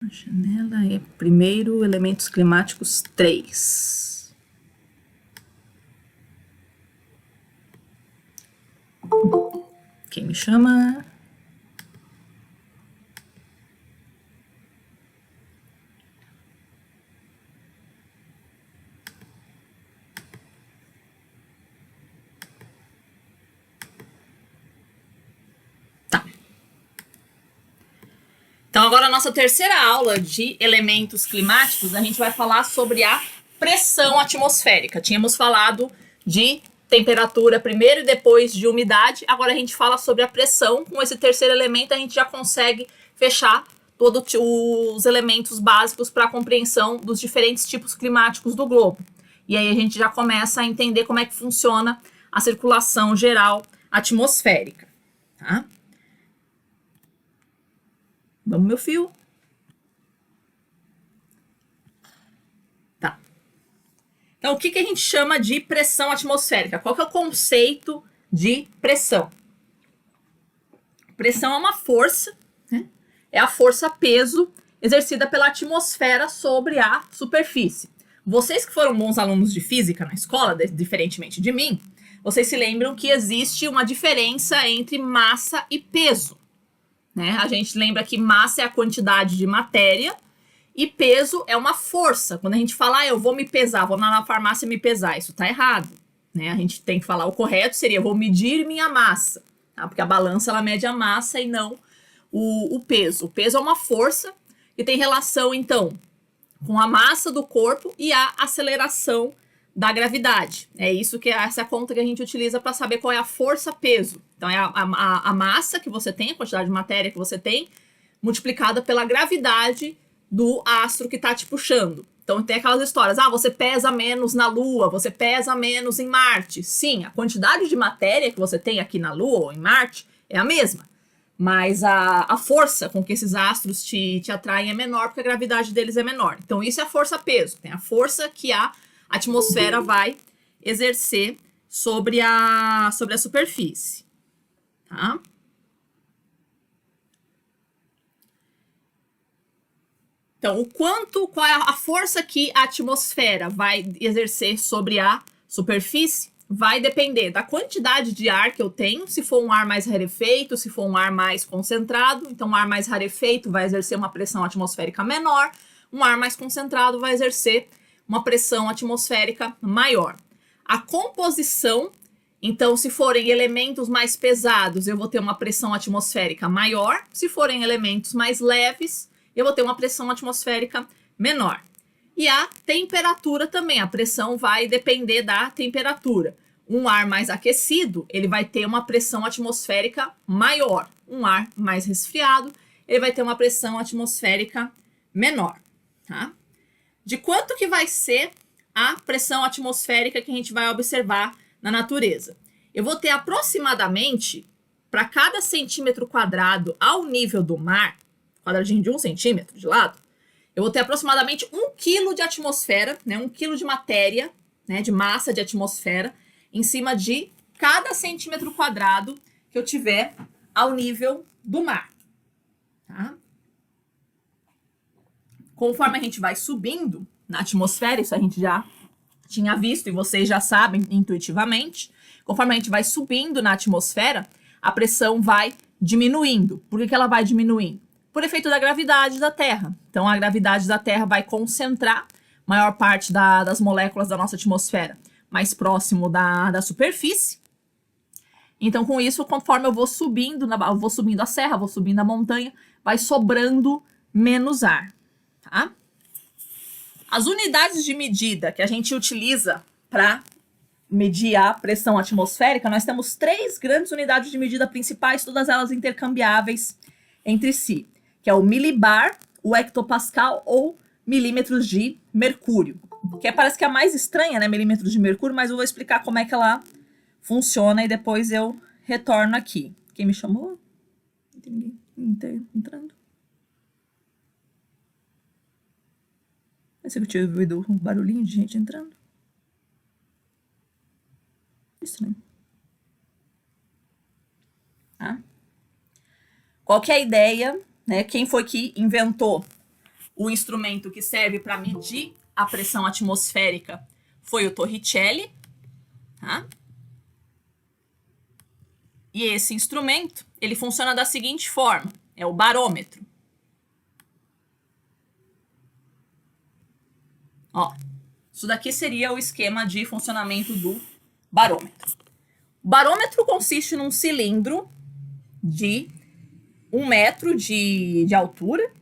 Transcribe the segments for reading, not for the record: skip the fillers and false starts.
Janela é primeiro, elementos climáticos 3. Quem me chama? Tá. Então, agora a nossa terceira aula de elementos climáticos, a gente vai falar sobre a pressão atmosférica. Tínhamos falado de temperatura primeiro e depois de umidade. Agora a gente fala sobre a pressão. Com esse terceiro elemento, a gente já consegue fechar todos os elementos básicos para a compreensão dos diferentes tipos climáticos do globo. E aí a gente já começa a entender como é que funciona a circulação geral atmosférica. Tá? Vamos, meu fio. Tá. Então, o que a gente chama de pressão atmosférica? Qual que é o conceito de pressão? Pressão é uma força, né? É a força-peso exercida pela atmosfera sobre a superfície. Vocês que foram bons alunos de física na escola, diferentemente de mim, vocês se lembram que existe uma diferença entre massa e peso. Né? A gente lembra que massa é a quantidade de matéria e peso é uma força. Quando a gente fala, eu vou me pesar, vou lá na farmácia me pesar, isso está errado. Né? A gente tem que falar, o correto seria, vou medir minha massa. Tá? Porque a balança ela mede a massa e não o peso. O peso é uma força que tem relação, então, com a massa do corpo e a aceleração da gravidade. É isso que essa conta que a gente utiliza para saber qual é a força-peso. Então, é a massa que você tem, a quantidade de matéria que você tem, multiplicada pela gravidade do astro que está te puxando. Então, tem aquelas histórias, você pesa menos na Lua, você pesa menos em Marte. Sim, a quantidade de matéria que você tem aqui na Lua ou em Marte é a mesma. Mas a força com que esses astros te atraem é menor, porque a gravidade deles é menor. Então, isso é a força-peso. Tem a força que a atmosfera vai exercer sobre a superfície. Tá? Então, qual é a força que a atmosfera vai exercer sobre a superfície? Vai depender da quantidade de ar que eu tenho, se for um ar mais rarefeito, se for um ar mais concentrado. Então, um ar mais rarefeito vai exercer uma pressão atmosférica menor, um ar mais concentrado vai exercer uma pressão atmosférica maior. A composição, então, se forem elementos mais pesados, eu vou ter uma pressão atmosférica maior. Se forem elementos mais leves, eu vou ter uma pressão atmosférica menor. E a temperatura também, a pressão vai depender da temperatura. Um ar mais aquecido, ele vai ter uma pressão atmosférica maior. Um ar mais resfriado, ele vai ter uma pressão atmosférica menor. Tá? De quanto que vai ser a pressão atmosférica que a gente vai observar na natureza? Eu vou ter aproximadamente, para cada centímetro quadrado ao nível do mar, quadradinho de 1 centímetro de lado, eu vou ter aproximadamente 1 quilo de atmosfera, né, 1 quilo de matéria, né, de massa de atmosfera, em cima de cada centímetro quadrado que eu tiver ao nível do mar. Tá? Conforme a gente vai subindo na atmosfera, isso a gente já tinha visto e vocês já sabem intuitivamente, conforme a gente vai subindo na atmosfera, a pressão vai diminuindo. Por que ela vai diminuindo? Por efeito da gravidade da Terra. Então, a gravidade da Terra vai concentrar a maior parte das moléculas da nossa atmosfera mais próximo da superfície. Então, com isso, conforme eu vou subindo a serra, vou subindo a montanha, vai sobrando menos ar. Tá? As unidades de medida que a gente utiliza para medir a pressão atmosférica, nós temos 3 grandes unidades de medida principais, todas elas intercambiáveis entre si, que é o milibar, o hectopascal ou milímetros de mercúrio. Que parece que é a mais estranha, né, milímetros de mercúrio, mas eu vou explicar como é que ela funciona e depois eu retorno aqui. Quem me chamou? Tem ninguém entrando? Parece que eu tinha ouvido um barulhinho de gente entrando. Estranho. Tá? Qual que é a ideia, né? Quem foi que inventou o instrumento que serve para medir a pressão atmosférica foi o Torricelli, tá? E esse instrumento, ele funciona da seguinte forma, é o barômetro. Ó, isso daqui seria o esquema de funcionamento do barômetro. O barômetro consiste num cilindro de 1 metro de altura,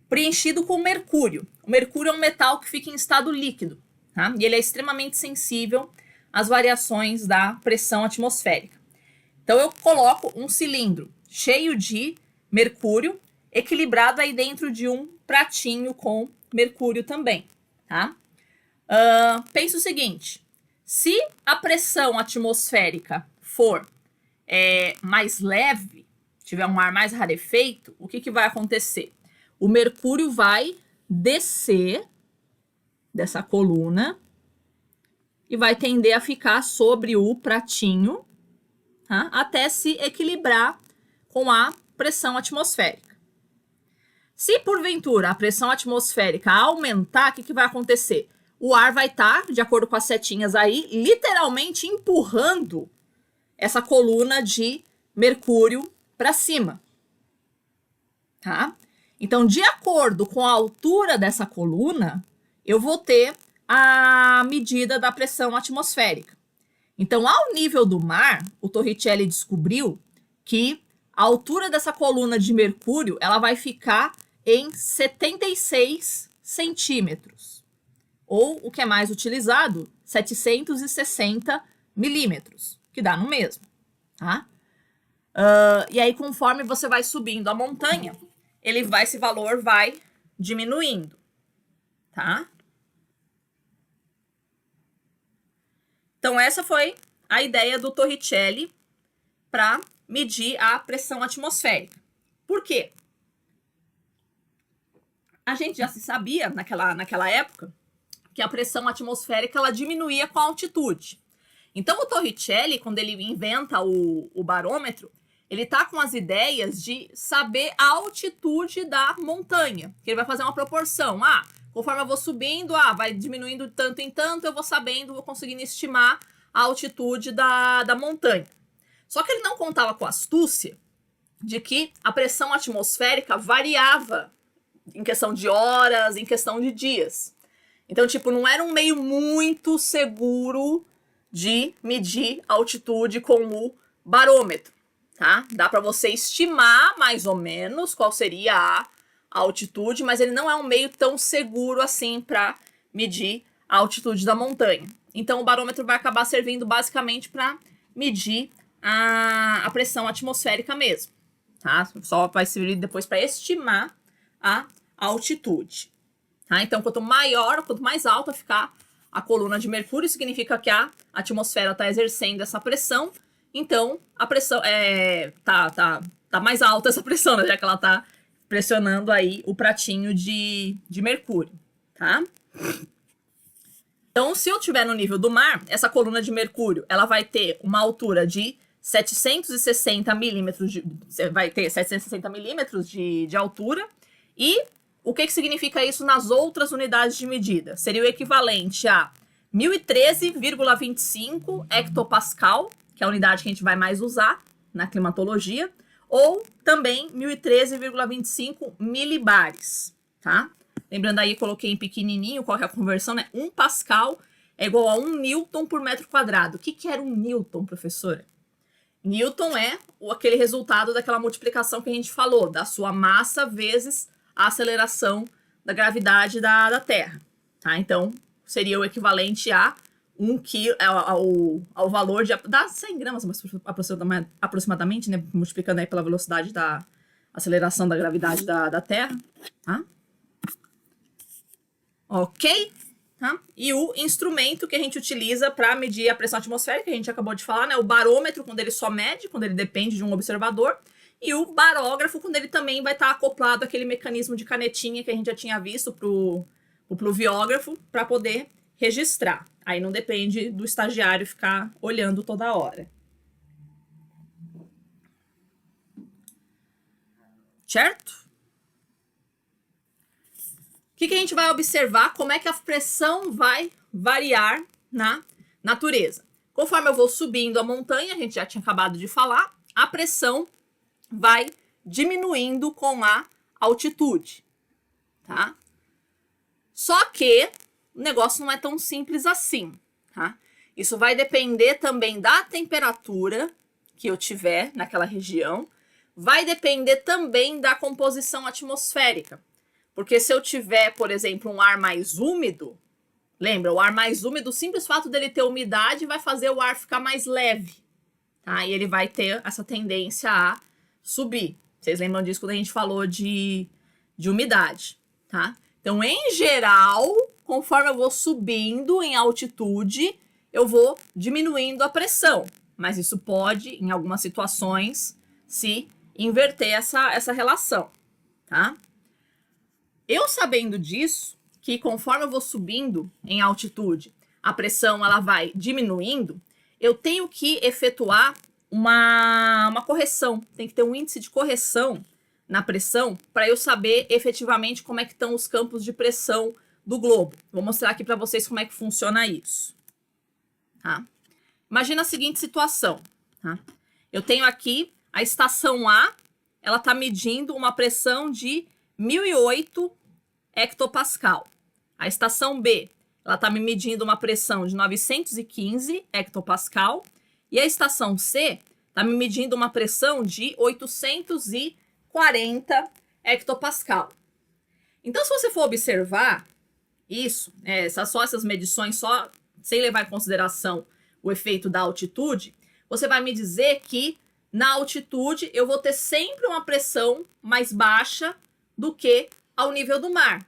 preenchido com mercúrio. O mercúrio é um metal que fica em estado líquido, tá? E ele é extremamente sensível às variações da pressão atmosférica. Então, eu coloco um cilindro cheio de mercúrio, equilibrado aí dentro de um pratinho com mercúrio também, tá? Pensa o seguinte, se a pressão atmosférica for mais leve, tiver um ar mais rarefeito, o que vai acontecer? O mercúrio vai descer dessa coluna e vai tender a ficar sobre o pratinho, tá? Até se equilibrar com a pressão atmosférica. Se, porventura, a pressão atmosférica aumentar, o que vai acontecer? O ar vai estar, de acordo com as setinhas aí, literalmente empurrando essa coluna de mercúrio para cima, tá? Então, de acordo com a altura dessa coluna, eu vou ter a medida da pressão atmosférica. Então, ao nível do mar, o Torricelli descobriu que a altura dessa coluna de mercúrio, ela vai ficar em 76 centímetros. Ou, o que é mais utilizado, 760 milímetros, que dá no mesmo, tá? E aí, conforme você vai subindo a montanha, esse valor vai diminuindo, tá? Então, essa foi a ideia do Torricelli para medir a pressão atmosférica. Por quê? A gente já se sabia, naquela época, que a pressão atmosférica ela diminuía com a altitude. Então, o Torricelli, quando ele inventa o barômetro, ele tá com as ideias de saber a altitude da montanha. Ele vai fazer uma proporção. Conforme eu vou subindo, vai diminuindo tanto em tanto, eu vou sabendo, vou conseguindo estimar a altitude da montanha. Só que ele não contava com a astúcia de que a pressão atmosférica variava em questão de horas, em questão de dias. Então, não era um meio muito seguro de medir a altitude com o barômetro, tá? Dá para você estimar mais ou menos qual seria a altitude, mas ele não é um meio tão seguro assim para medir a altitude da montanha. Então, o barômetro vai acabar servindo basicamente para medir a pressão atmosférica mesmo, tá? Só vai servir depois para estimar a altitude. Tá? Então, quanto mais alta ficar a coluna de mercúrio, significa que a atmosfera está exercendo essa pressão. Então, a pressão tá mais alta essa pressão, né? Já que ela está pressionando aí o pratinho de mercúrio, tá? Então, se eu estiver no nível do mar, essa coluna de mercúrio, ela vai ter uma altura de 760 milímetros, vai ter 760 milímetros de altura. E o que significa isso nas outras unidades de medida? Seria o equivalente a 1013,25 hectopascal, que é a unidade que a gente vai mais usar na climatologia, ou também 1013,25 milibares, tá? Lembrando aí, coloquei em pequenininho, qual que é a conversão, né? 1 pascal é igual a 1 newton por metro quadrado. O que era 1 newton, professora? Newton é aquele resultado daquela multiplicação que a gente falou, da sua massa vezes a aceleração da gravidade da Terra, tá? Então, seria o equivalente a 1 quilo, ao valor de... dá 100 gramas aproximadamente, né? Multiplicando aí pela velocidade da aceleração da gravidade da Terra, tá? Ok? Tá? E o instrumento que a gente utiliza para medir a pressão atmosférica, que a gente acabou de falar, né? O barômetro, quando ele só mede, quando ele depende de um observador, e o barógrafo, quando ele também vai estar acoplado àquele mecanismo de canetinha que a gente já tinha visto pro pluviógrafo, para poder registrar. Aí não depende do estagiário ficar olhando toda hora. Certo? que a gente vai observar? Como é que a pressão vai variar na natureza? Conforme eu vou subindo a montanha, a gente já tinha acabado de falar, a pressão vai diminuindo com a altitude, tá? Só que o negócio não é tão simples assim, tá? Isso vai depender também da temperatura que eu tiver naquela região, vai depender também da composição atmosférica. Porque se eu tiver, por exemplo, um ar mais úmido, lembra, o ar mais úmido, o simples fato dele ter umidade vai fazer o ar ficar mais leve, tá? E ele vai ter essa tendência a subir. Vocês lembram disso quando a gente falou de umidade, tá? Então, em geral, conforme eu vou subindo em altitude, eu vou diminuindo a pressão. Mas isso pode, em algumas situações, se inverter essa relação, tá? Eu sabendo disso, que conforme eu vou subindo em altitude, a pressão ela vai diminuindo, eu tenho que efetuar uma correção. Tem que ter um índice de correção na pressão para eu saber efetivamente como é que estão os campos de pressão do globo. Vou mostrar aqui para vocês como é que funciona isso. Tá? Imagina a seguinte situação. Tá? Eu tenho aqui a estação A, ela está medindo uma pressão de 1008 hectopascal. A estação B, ela está me medindo uma pressão de 915 hectopascal. E a estação C está me medindo uma pressão de 840 hectopascal. Então, se você for observar isso, só essas medições, só sem levar em consideração o efeito da altitude, você vai me dizer que na altitude eu vou ter sempre uma pressão mais baixa do que ao nível do mar.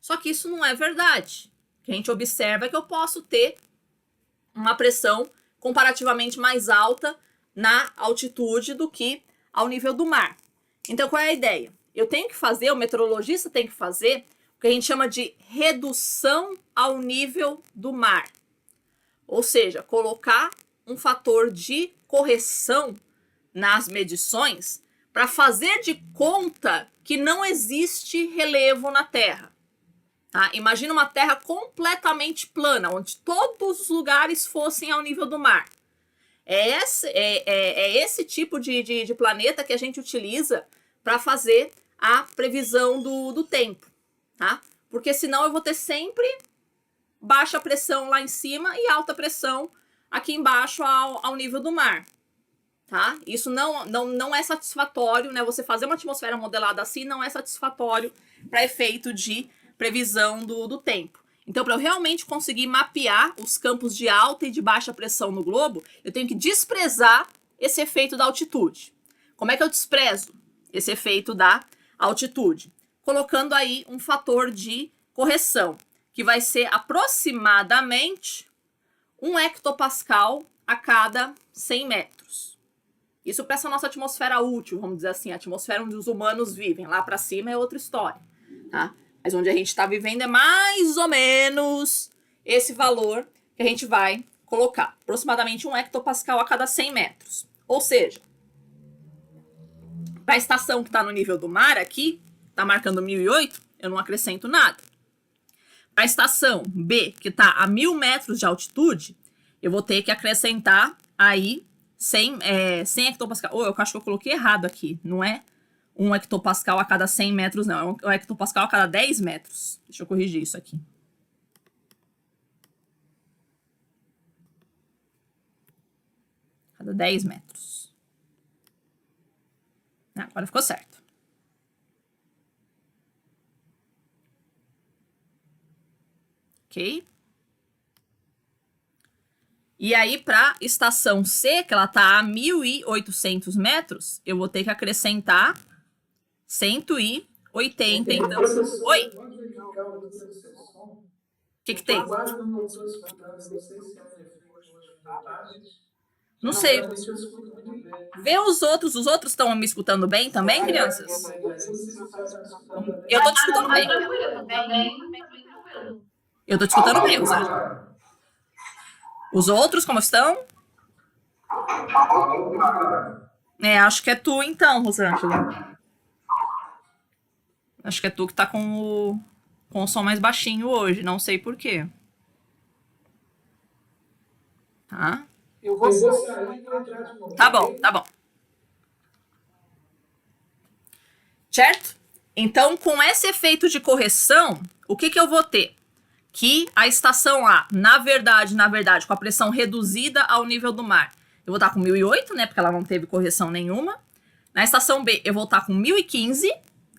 Só que isso não é verdade. O que a gente observa é que eu posso ter uma pressão comparativamente mais alta na altitude do que ao nível do mar. Então, qual é a ideia? Eu tenho que fazer, o meteorologista tem que fazer o que a gente chama de redução ao nível do mar. Ou seja, colocar um fator de correção nas medições para fazer de conta que não existe relevo na Terra. Tá? Imagina uma Terra completamente plana, onde todos os lugares fossem ao nível do mar. É esse tipo de planeta que a gente utiliza para fazer a previsão do tempo. Tá? Porque senão eu vou ter sempre baixa pressão lá em cima e alta pressão aqui embaixo ao nível do mar. Tá? Isso não é satisfatório, né? Você fazer uma atmosfera modelada assim não é satisfatório para efeito de previsão do tempo. Então, para eu realmente conseguir mapear os campos de alta e de baixa pressão no globo, eu tenho que desprezar esse efeito da altitude. Como é que eu desprezo esse efeito da altitude? Colocando aí um fator de correção, que vai ser aproximadamente 1 hectopascal a cada 100 metros. Isso para essa nossa atmosfera útil, vamos dizer assim, a atmosfera onde os humanos vivem. Lá para cima é outra história, tá? Mas onde a gente está vivendo é mais ou menos esse valor que a gente vai colocar. Aproximadamente 1 hectopascal a cada 100 metros. Ou seja, para a estação que está no nível do mar aqui, está marcando 1008, eu não acrescento nada. Para a estação B, que está a 1000 metros de altitude, eu vou ter que acrescentar aí 100 hectopascal. Eu acho que eu coloquei errado aqui, não é 1 hectopascal a cada 100 metros, não. É 1 hectopascal a cada 10 metros. Deixa eu corrigir isso aqui. Cada 10 metros. Agora ficou certo. Ok? E aí, para a estação C, que ela está a 1.800 metros, eu vou ter que acrescentar 180, então. Oi? O que tem? Não sei. Vê os outros estão me escutando bem também, crianças? Eu tô te escutando bem. Eu tô te escutando bem, Rosângela. Os outros, como estão? Acho que é tu então, Rosângela. Acho que é tu que tá com com o som mais baixinho hoje, não sei por quê. Tá? Eu vou sair e vou entrar de novo. Tá bom, tá bom. Certo? Então, com esse efeito de correção, o que eu vou ter? Que a estação A, na verdade, com a pressão reduzida ao nível do mar, eu vou estar com 1008, né? Porque ela não teve correção nenhuma. Na estação B, eu vou estar com 1015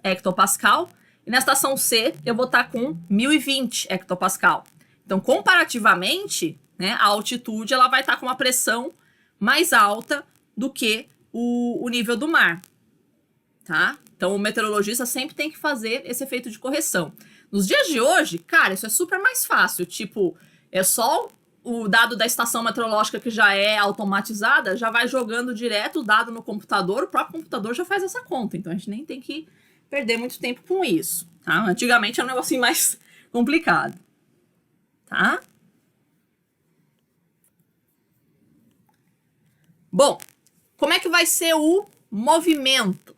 hectopascal. E na estação C, eu vou estar com 1020 hectopascal. Então, comparativamente, né, a altitude ela vai estar com uma pressão mais alta do que o nível do mar. Tá? Então, o meteorologista sempre tem que fazer esse efeito de correção. Nos dias de hoje, cara, isso é super mais fácil. Tipo, é só o dado da estação meteorológica que já é automatizada, já vai jogando direto o dado no computador, o próprio computador já faz essa conta. Então, a gente nem tem que perder muito tempo com isso. Tá? Antigamente era um negocinho mais complicado. Tá? Bom, como é que vai ser o movimento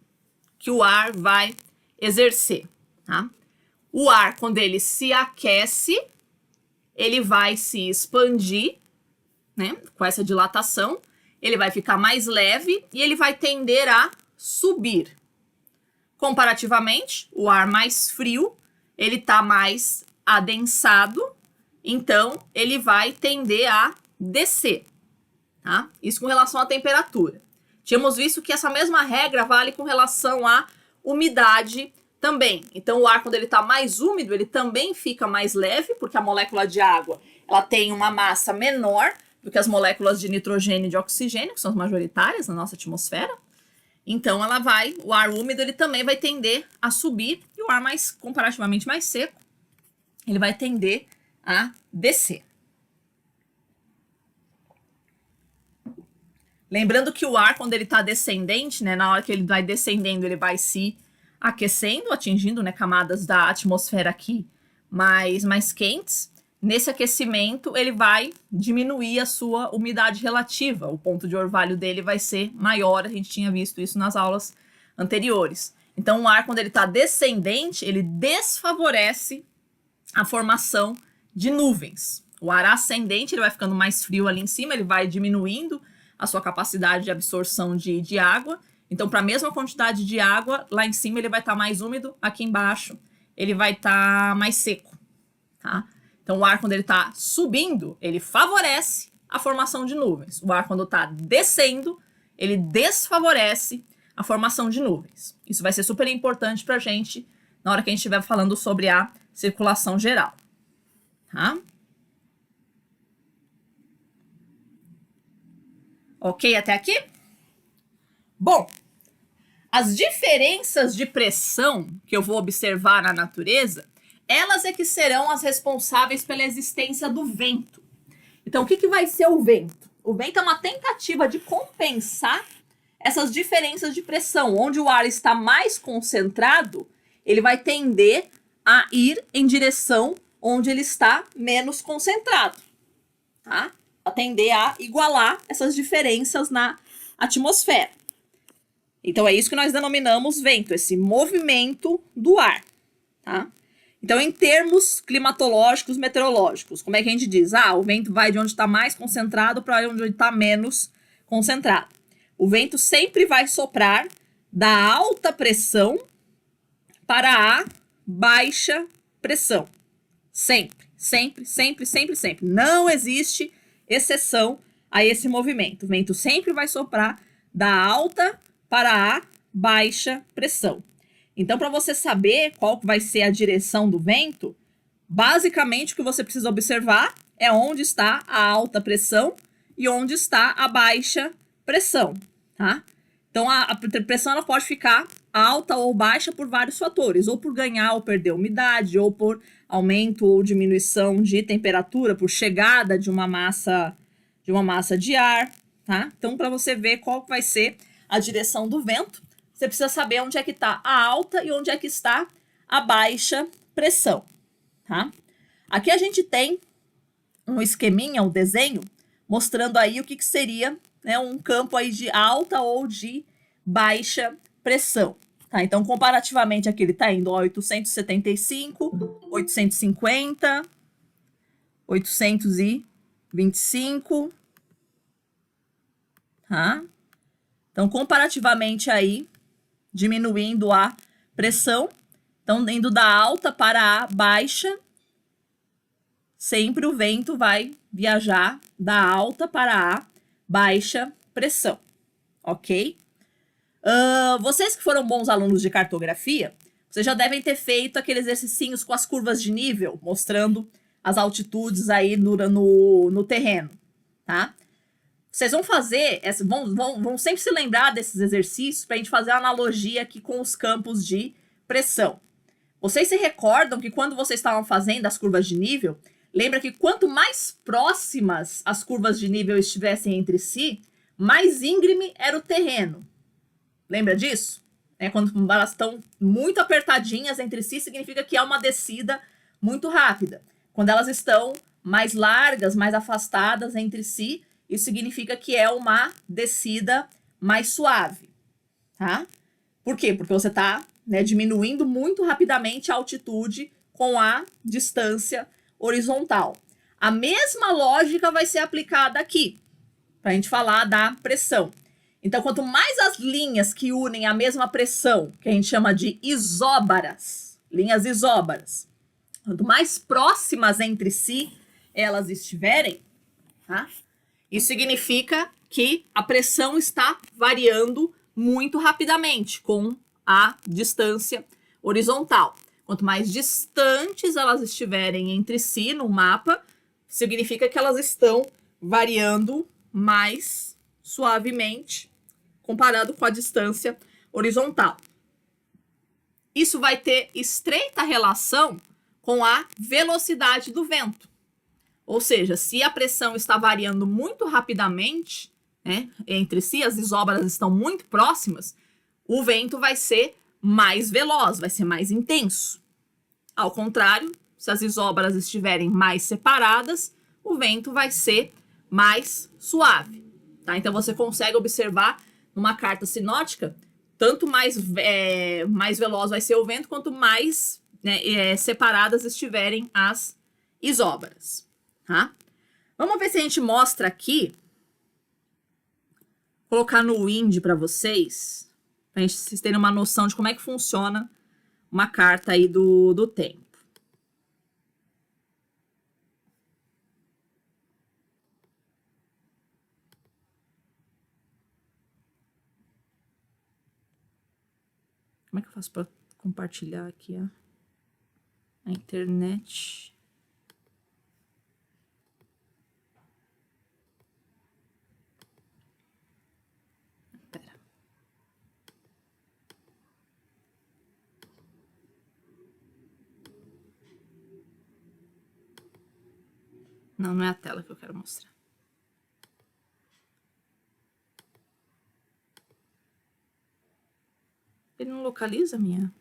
que o ar vai exercer? Tá? O ar, quando ele se aquece, ele vai se expandir, né, com essa dilatação, ele vai ficar mais leve e ele vai tender a subir. Comparativamente, o ar mais frio, ele está mais adensado, então ele vai tender a descer. Tá? Isso com relação à temperatura. Tínhamos visto que essa mesma regra vale com relação à umidade também. Então, o ar, quando ele está mais úmido, ele também fica mais leve, porque a molécula de água ela tem uma massa menor do que as moléculas de nitrogênio e de oxigênio, que são as majoritárias na nossa atmosfera. Então, o ar úmido ele também vai tender a subir, e o ar comparativamente mais seco, ele vai tender a descer. Lembrando que o ar, quando ele está descendente, né, na hora que ele vai descendendo, ele vai se aquecendo, atingindo, né, camadas da atmosfera aqui mais quentes. Nesse aquecimento, ele vai diminuir a sua umidade relativa. O ponto de orvalho dele vai ser maior. A gente tinha visto isso nas aulas anteriores. Então, o ar, quando ele está descendente, ele desfavorece a formação de nuvens. O ar ascendente, ele vai ficando mais frio ali em cima, ele vai diminuindo a sua capacidade de absorção de água. Então, para a mesma quantidade de água, lá em cima ele vai estar mais úmido, aqui embaixo ele vai estar mais seco. Tá? Então, o ar, quando ele está subindo, ele favorece a formação de nuvens. O ar, quando está descendo, ele desfavorece a formação de nuvens. Isso vai ser super importante para a gente na hora que a gente estiver falando sobre a circulação geral. Tá? Ok até aqui? Bom, as diferenças de pressão que eu vou observar na natureza, elas é que serão as responsáveis pela existência do vento. Então, o que vai ser o vento? O vento é uma tentativa de compensar essas diferenças de pressão. Onde o ar está mais concentrado, ele vai tender a ir em direção onde ele está menos concentrado. Tá? A tender a igualar essas diferenças na atmosfera. Então, é isso que nós denominamos vento, esse movimento do ar. Tá? Então, em termos climatológicos, meteorológicos, como é que a gente diz? O vento vai de onde está mais concentrado para onde está menos concentrado. O vento sempre vai soprar da alta pressão para a baixa pressão. Sempre, sempre, sempre, sempre, sempre. Não existe exceção a esse movimento. O vento sempre vai soprar da alta para a baixa pressão. Então, para você saber qual vai ser a direção do vento, basicamente o que você precisa observar é onde está a alta pressão e onde está a baixa pressão, tá? Então, a pressão ela pode ficar alta ou baixa por vários fatores, ou por ganhar ou perder umidade, ou por aumento ou diminuição de temperatura, por chegada de uma massa de ar, tá? Então, para você ver qual vai ser a direção do vento, você precisa saber onde é que está a alta e onde é que está a baixa pressão, tá? Aqui a gente tem um esqueminha, um desenho, mostrando aí o que seria, né, um campo aí de alta ou de baixa pressão. Tá, então, comparativamente aqui, ele tá indo a 875, 850, 825, tá? Então, comparativamente aí, diminuindo a pressão, então, indo da alta para a baixa, sempre o vento vai viajar da alta para a baixa pressão, ok? Vocês que foram bons alunos de cartografia, vocês já devem ter feito aqueles exercícios com as curvas de nível, mostrando as altitudes aí no terreno, tá? Vocês vão fazer, vão sempre se lembrar desses exercícios para a gente fazer a analogia aqui com os campos de pressão. Vocês se recordam que quando vocês estavam fazendo as curvas de nível, lembra que quanto mais próximas as curvas de nível estivessem entre si, mais íngreme era o terreno. Lembra disso? Quando elas estão muito apertadinhas entre si, significa que é uma descida muito rápida. Quando elas estão mais largas, mais afastadas entre si, isso significa que é uma descida mais suave, tá? Por quê? Porque você está diminuindo muito rapidamente a altitude com a distância horizontal. A mesma lógica vai ser aplicada aqui, para a gente falar da pressão. Então, quanto mais as linhas que unem a mesma pressão, que a gente chama de isóbaras, linhas isóbaras, quanto mais próximas entre si elas estiverem, tá? Isso significa que a pressão está variando muito rapidamente com a distância horizontal. Quanto mais distantes elas estiverem entre si no mapa, significa que elas estão variando mais suavemente comparado com a distância horizontal. Isso vai ter estreita relação com a velocidade do vento. Ou seja, se a pressão está variando muito rapidamente, entre si, as isóbaras estão muito próximas, o vento vai ser mais veloz, vai ser mais intenso. Ao contrário, se as isóbaras estiverem mais separadas, o vento vai ser mais suave. Tá? Então, você consegue observar numa carta sinótica, tanto mais veloz vai ser o vento, quanto mais separadas estiverem as isóbaras. Tá? Vamos ver se a gente mostra aqui, colocar no wind para vocês terem uma noção de como é que funciona uma carta aí do tempo. Como é que eu faço para compartilhar aqui a internet? Pera. Não, não é a tela que eu quero mostrar. Ele não localiza minha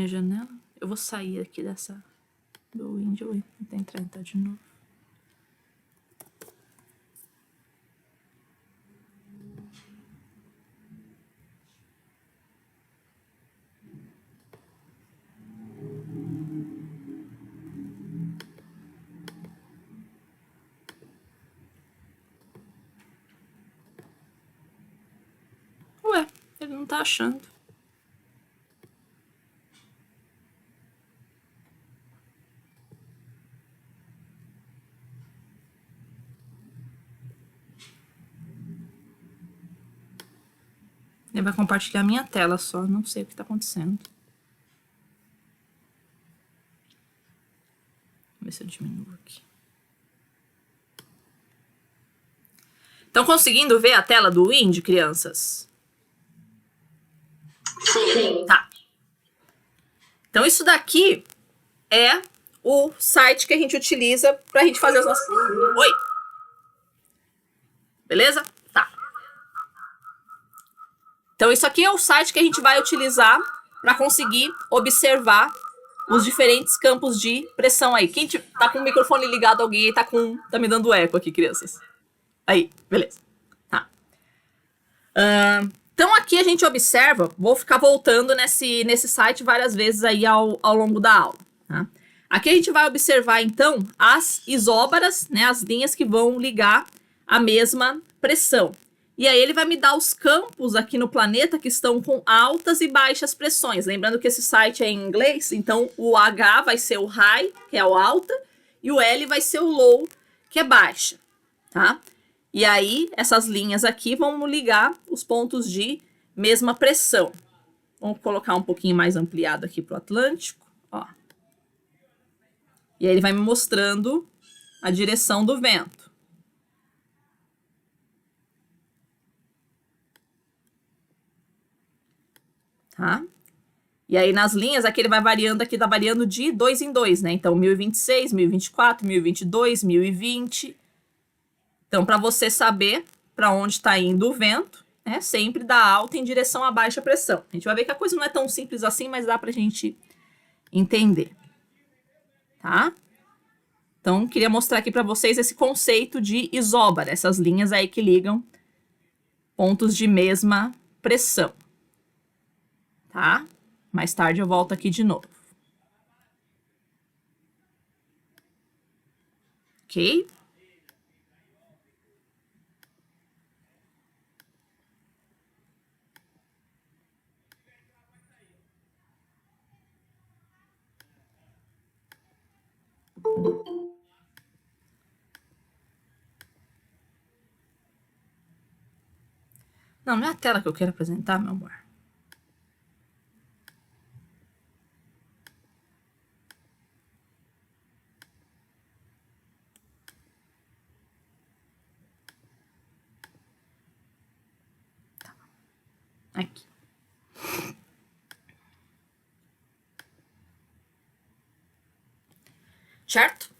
janela. Eu vou sair aqui do Windows e tentar entrar de novo. Ué, ele não tá achando. Ele vai compartilhar minha tela só, não sei o que tá acontecendo. Vamos ver se eu diminuo aqui. Estão conseguindo ver a tela do Wind, crianças? Sim. Tá. Então, isso daqui é o site que a gente utiliza pra gente fazer as nossas... Oi! Beleza? Tá. Então, isso aqui é o site que a gente vai utilizar para conseguir observar os diferentes campos de pressão aí. Quem tá com o microfone ligado, alguém aí tá me dando eco aqui, crianças. Aí, beleza. Tá. Então, aqui a gente observa, vou ficar voltando nesse site várias vezes aí ao longo da aula, tá? Aqui a gente vai observar, então, as isóbaras, né, as linhas que vão ligar a mesma pressão. E aí ele vai me dar os campos aqui no planeta que estão com altas e baixas pressões. Lembrando que esse site é em inglês, então o H vai ser o high, que é o alta, e o L vai ser o low, que é baixa, tá? E aí essas linhas aqui vão ligar os pontos de mesma pressão. Vamos colocar um pouquinho mais ampliado aqui para o Atlântico, ó. E aí ele vai me mostrando a direção do vento. Tá? E aí nas linhas aqui ele vai variando, aqui tá variando de 2 em 2, né? Então 1026, 1024, 1022, 1020. Então para você saber para onde está indo o vento, né? Sempre da alta em direção à baixa pressão. A gente vai ver que a coisa não é tão simples assim, mas dá pra gente entender. Tá? Então queria mostrar aqui para vocês esse conceito de isóbara, essas linhas aí que ligam pontos de mesma pressão. Tá? Mais tarde eu volto aqui de novo. Ok? Não é a tela que eu quero apresentar, meu amor. Aqui. Certo?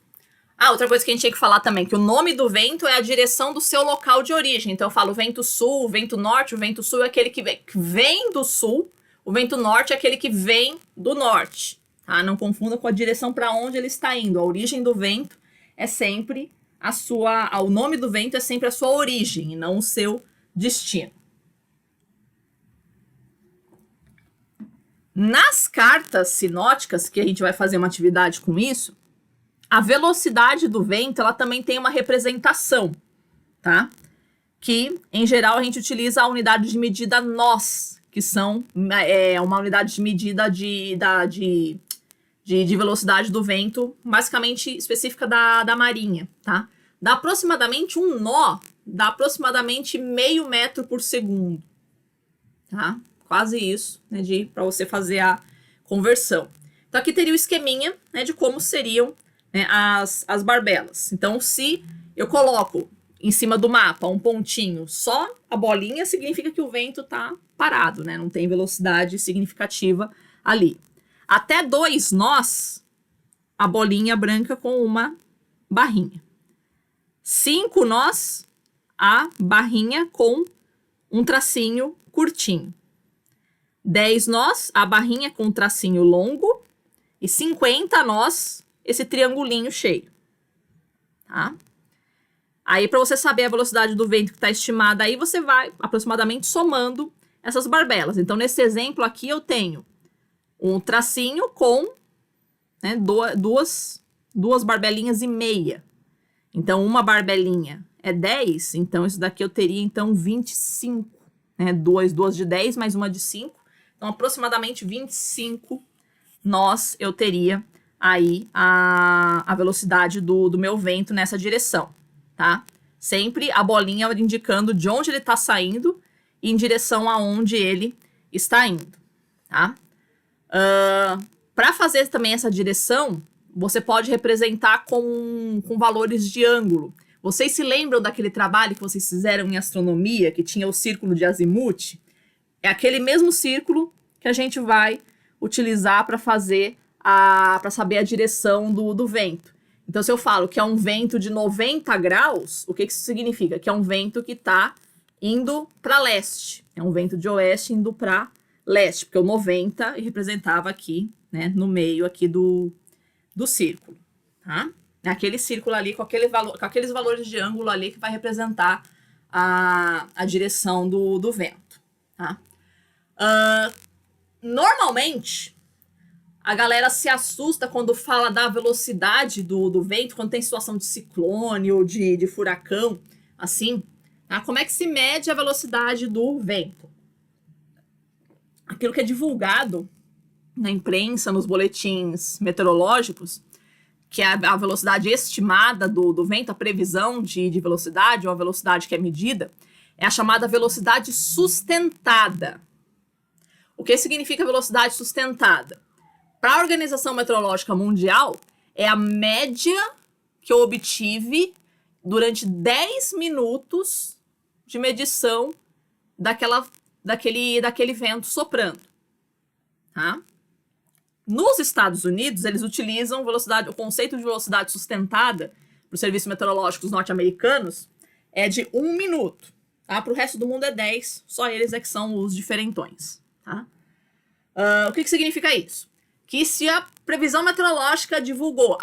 Outra coisa que a gente tinha que falar também, que o nome do vento é a direção do seu local de origem. Então eu falo vento sul, vento norte. O vento sul é aquele que vem do sul. O vento norte é aquele que vem do norte. Tá? Não confunda com a direção para onde ele está indo. A origem do vento é sempre o nome do vento é sempre a sua origem e não o seu destino. Nas cartas sinóticas, que a gente vai fazer uma atividade com isso, a velocidade do vento, ela também tem uma representação, tá? Que, em geral, a gente utiliza a unidade de medida nós, que são uma unidade de medida de velocidade do vento, basicamente específica da marinha, tá? Dá aproximadamente um nó, dá aproximadamente meio metro por segundo, tá? Quase isso, né, para você fazer a conversão. Então, aqui teria o esqueminha, né, de como seriam, né, as barbelas. Então, se eu coloco em cima do mapa um pontinho, só a bolinha, significa que o vento está parado, né? Não tem velocidade significativa ali. Até 2 nós, a bolinha branca com uma barrinha. 5 nós, a barrinha com um tracinho curtinho. 10 nós, a barrinha com um tracinho longo. E 50 nós, esse triangulinho cheio. Tá? Aí, para você saber a velocidade do vento que está estimada, aí você vai aproximadamente somando essas barbelas. Então, nesse exemplo aqui, eu tenho um tracinho com, né, duas barbelinhas e meia. Então, uma barbelinha é 10, então isso daqui eu teria, então, 25. Né? Duas de 10 mais uma de 5. Então, aproximadamente 25 nós eu teria aí a velocidade do meu vento nessa direção, tá? Sempre a bolinha indicando de onde ele está saindo e em direção aonde ele está indo, tá? Para fazer também essa direção, você pode representar com valores de ângulo. Vocês se lembram daquele trabalho que vocês fizeram em astronomia, que tinha o círculo de azimuth? É aquele mesmo círculo que a gente vai utilizar para fazer para saber a direção do vento. Então, se eu falo que é um vento de 90 graus, o que isso significa? Que é um vento que está indo para leste. É um vento de oeste indo para leste, porque o 90 representava aqui, né, no meio aqui do círculo, tá? É aquele círculo ali com aqueles valores de ângulo ali que vai representar a direção do vento, tá? Normalmente, a galera se assusta quando fala da velocidade do vento, quando tem situação de ciclone ou de furacão, assim. Tá? Como é que se mede a velocidade do vento? Aquilo que é divulgado na imprensa, nos boletins meteorológicos, que é a velocidade estimada do vento, a previsão de velocidade, ou a velocidade que é medida, é a chamada velocidade sustentada. O que significa velocidade sustentada? Para a Organização Meteorológica Mundial, é a média que eu obtive durante 10 minutos de medição daquele vento soprando. Tá? Nos Estados Unidos, eles utilizam o conceito de velocidade sustentada para os serviços meteorológicos norte-americanos é de 1 minuto. Tá? Para o resto do mundo é 10, só eles é que são os diferentões. Tá? O que significa isso? Que se a previsão meteorológica divulgou,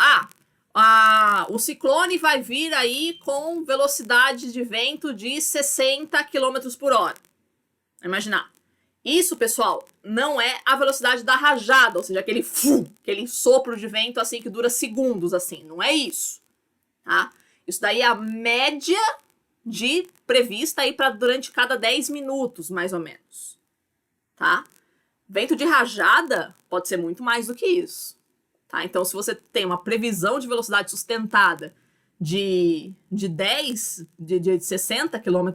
o ciclone vai vir aí com velocidade de vento de 60 km por hora. Imaginar. Isso, pessoal, não é a velocidade da rajada, ou seja, aquele sopro de vento assim que dura segundos, assim. Não é isso. Tá? Isso daí é a média prevista aí para durante cada 10 minutos, mais ou menos. Tá? Vento de rajada pode ser muito mais do que isso. Tá? Então, se você tem uma previsão de velocidade sustentada de 60 km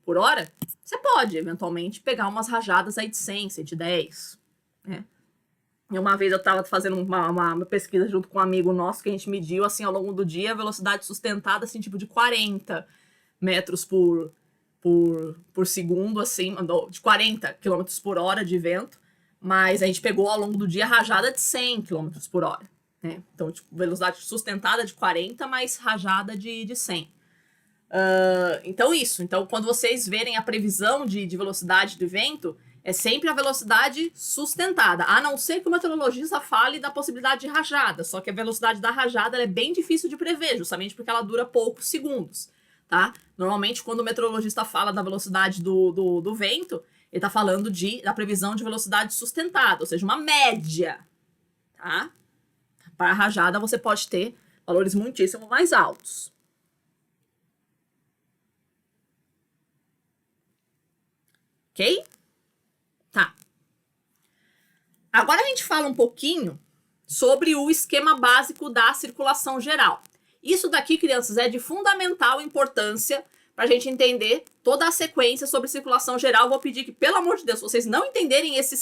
por hora, você pode, eventualmente, pegar umas rajadas aí de 100, 110. Né? E uma vez eu estava fazendo uma pesquisa junto com um amigo nosso, que a gente mediu, assim, ao longo do dia, a velocidade sustentada, assim, tipo de 40 metros por segundo, assim, de 40 km por hora de vento, mas a gente pegou ao longo do dia rajada de 100 km por hora. Né? Então, tipo, velocidade sustentada de 40, mas rajada de 100. Então, isso. Então, quando vocês verem a previsão de velocidade do vento, é sempre a velocidade sustentada, a não ser que o meteorologista fale da possibilidade de rajada, só que a velocidade da rajada é bem difícil de prever, justamente porque ela dura poucos segundos. Tá? Normalmente, quando o meteorologista fala da velocidade do vento, ele está falando da previsão de velocidade sustentada, ou seja, uma média. Tá? Para a rajada, você pode ter valores muitíssimo mais altos. Ok? Tá. Agora a gente fala um pouquinho sobre o esquema básico da circulação geral. Isso daqui, crianças, é de fundamental importância para a gente entender toda a sequência sobre circulação geral. Vou pedir que, pelo amor de Deus, vocês não entenderem esse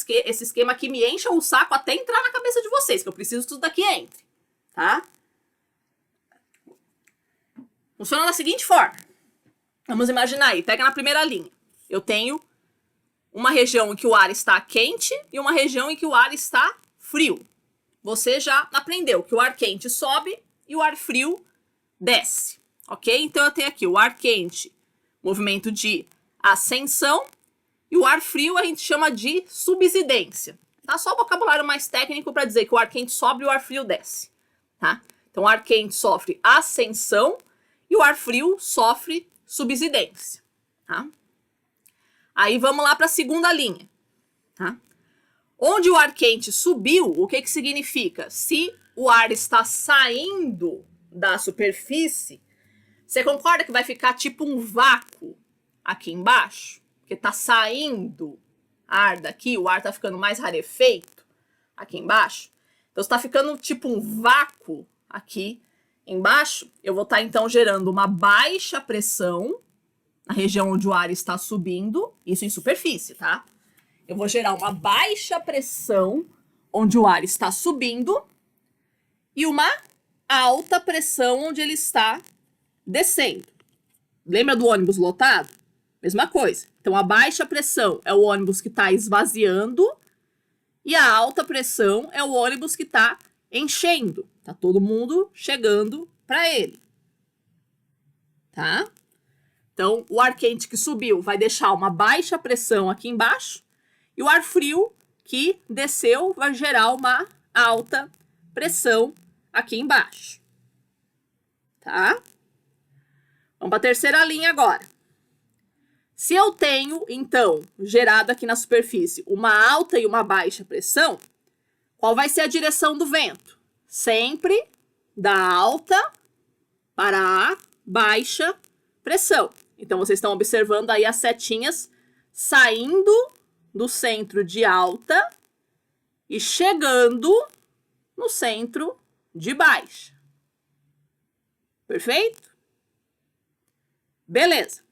esquema aqui, me encham o saco até entrar na cabeça de vocês, que eu preciso que tudo daqui entre. Tá? Funciona da seguinte forma. Vamos imaginar aí, pega na primeira linha. Eu tenho uma região em que o ar está quente e uma região em que o ar está frio. Você já aprendeu que o ar quente sobe e o ar frio desce, ok? Então eu tenho aqui o ar quente, movimento de ascensão, e o ar frio a gente chama de subsidência. Tá? Só o vocabulário mais técnico para dizer que o ar quente sobe e o ar frio desce. Tá? Então o ar quente sofre ascensão e o ar frio sofre subsidência. Tá? Aí vamos lá para a segunda linha. Tá? Onde o ar quente subiu, o que significa? Se o ar está saindo da superfície, você concorda que vai ficar tipo um vácuo aqui embaixo? Porque está saindo ar daqui, o ar está ficando mais rarefeito aqui embaixo. Então está ficando tipo um vácuo aqui embaixo. Eu vou estar então gerando uma baixa pressão na região onde o ar está subindo, isso em superfície, tá? Eu vou gerar uma baixa pressão onde o ar está subindo e uma alta pressão onde ele está descendo. Lembra do ônibus lotado? Mesma coisa. Então, a baixa pressão é o ônibus que está esvaziando e a alta pressão é o ônibus que está enchendo. Tá todo mundo chegando para ele. Tá? Então, o ar quente que subiu vai deixar uma baixa pressão aqui embaixo e o ar frio que desceu vai gerar uma alta pressão aqui embaixo. Tá? Vamos para a terceira linha agora. Se eu tenho, então, gerado aqui na superfície uma alta e uma baixa pressão, qual vai ser a direção do vento? Sempre da alta para a baixa pressão. Então, vocês estão observando aí as setinhas saindo do centro de alta e chegando no centro de baixa. Perfeito? Beleza.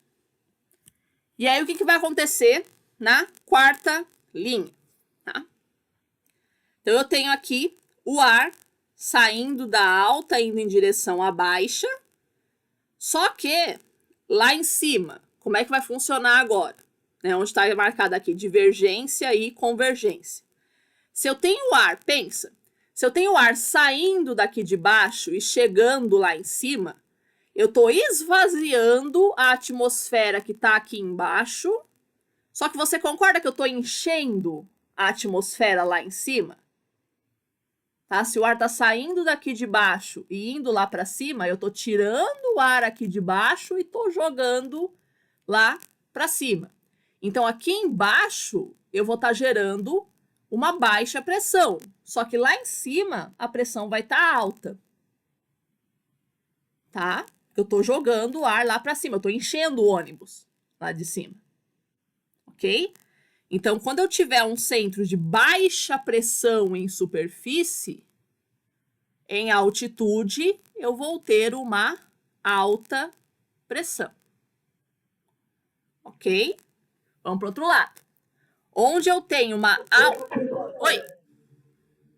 E aí, o que vai acontecer na quarta linha? Tá? Então, eu tenho aqui o ar saindo da alta, indo em direção à baixa. Só que, lá em cima, como é que vai funcionar agora? Onde está marcado aqui divergência e convergência. Se eu tenho o ar, pensa, se eu tenho o ar saindo daqui de baixo e chegando lá em cima, eu estou esvaziando a atmosfera que está aqui embaixo, só que você concorda que eu estou enchendo a atmosfera lá em cima? Tá? Se o ar está saindo daqui de baixo e indo lá para cima, eu estou tirando o ar aqui de baixo e estou jogando lá para cima. Então, aqui embaixo, eu vou estar gerando uma baixa pressão. Só que lá em cima, a pressão vai estar alta. Tá? Eu estou jogando o ar lá para cima. Eu estou enchendo o ônibus lá de cima. Ok? Então, quando eu tiver um centro de baixa pressão em superfície, em altitude, eu vou ter uma alta pressão. Ok? Vamos para o outro lado. Onde eu tenho uma alta... Oi?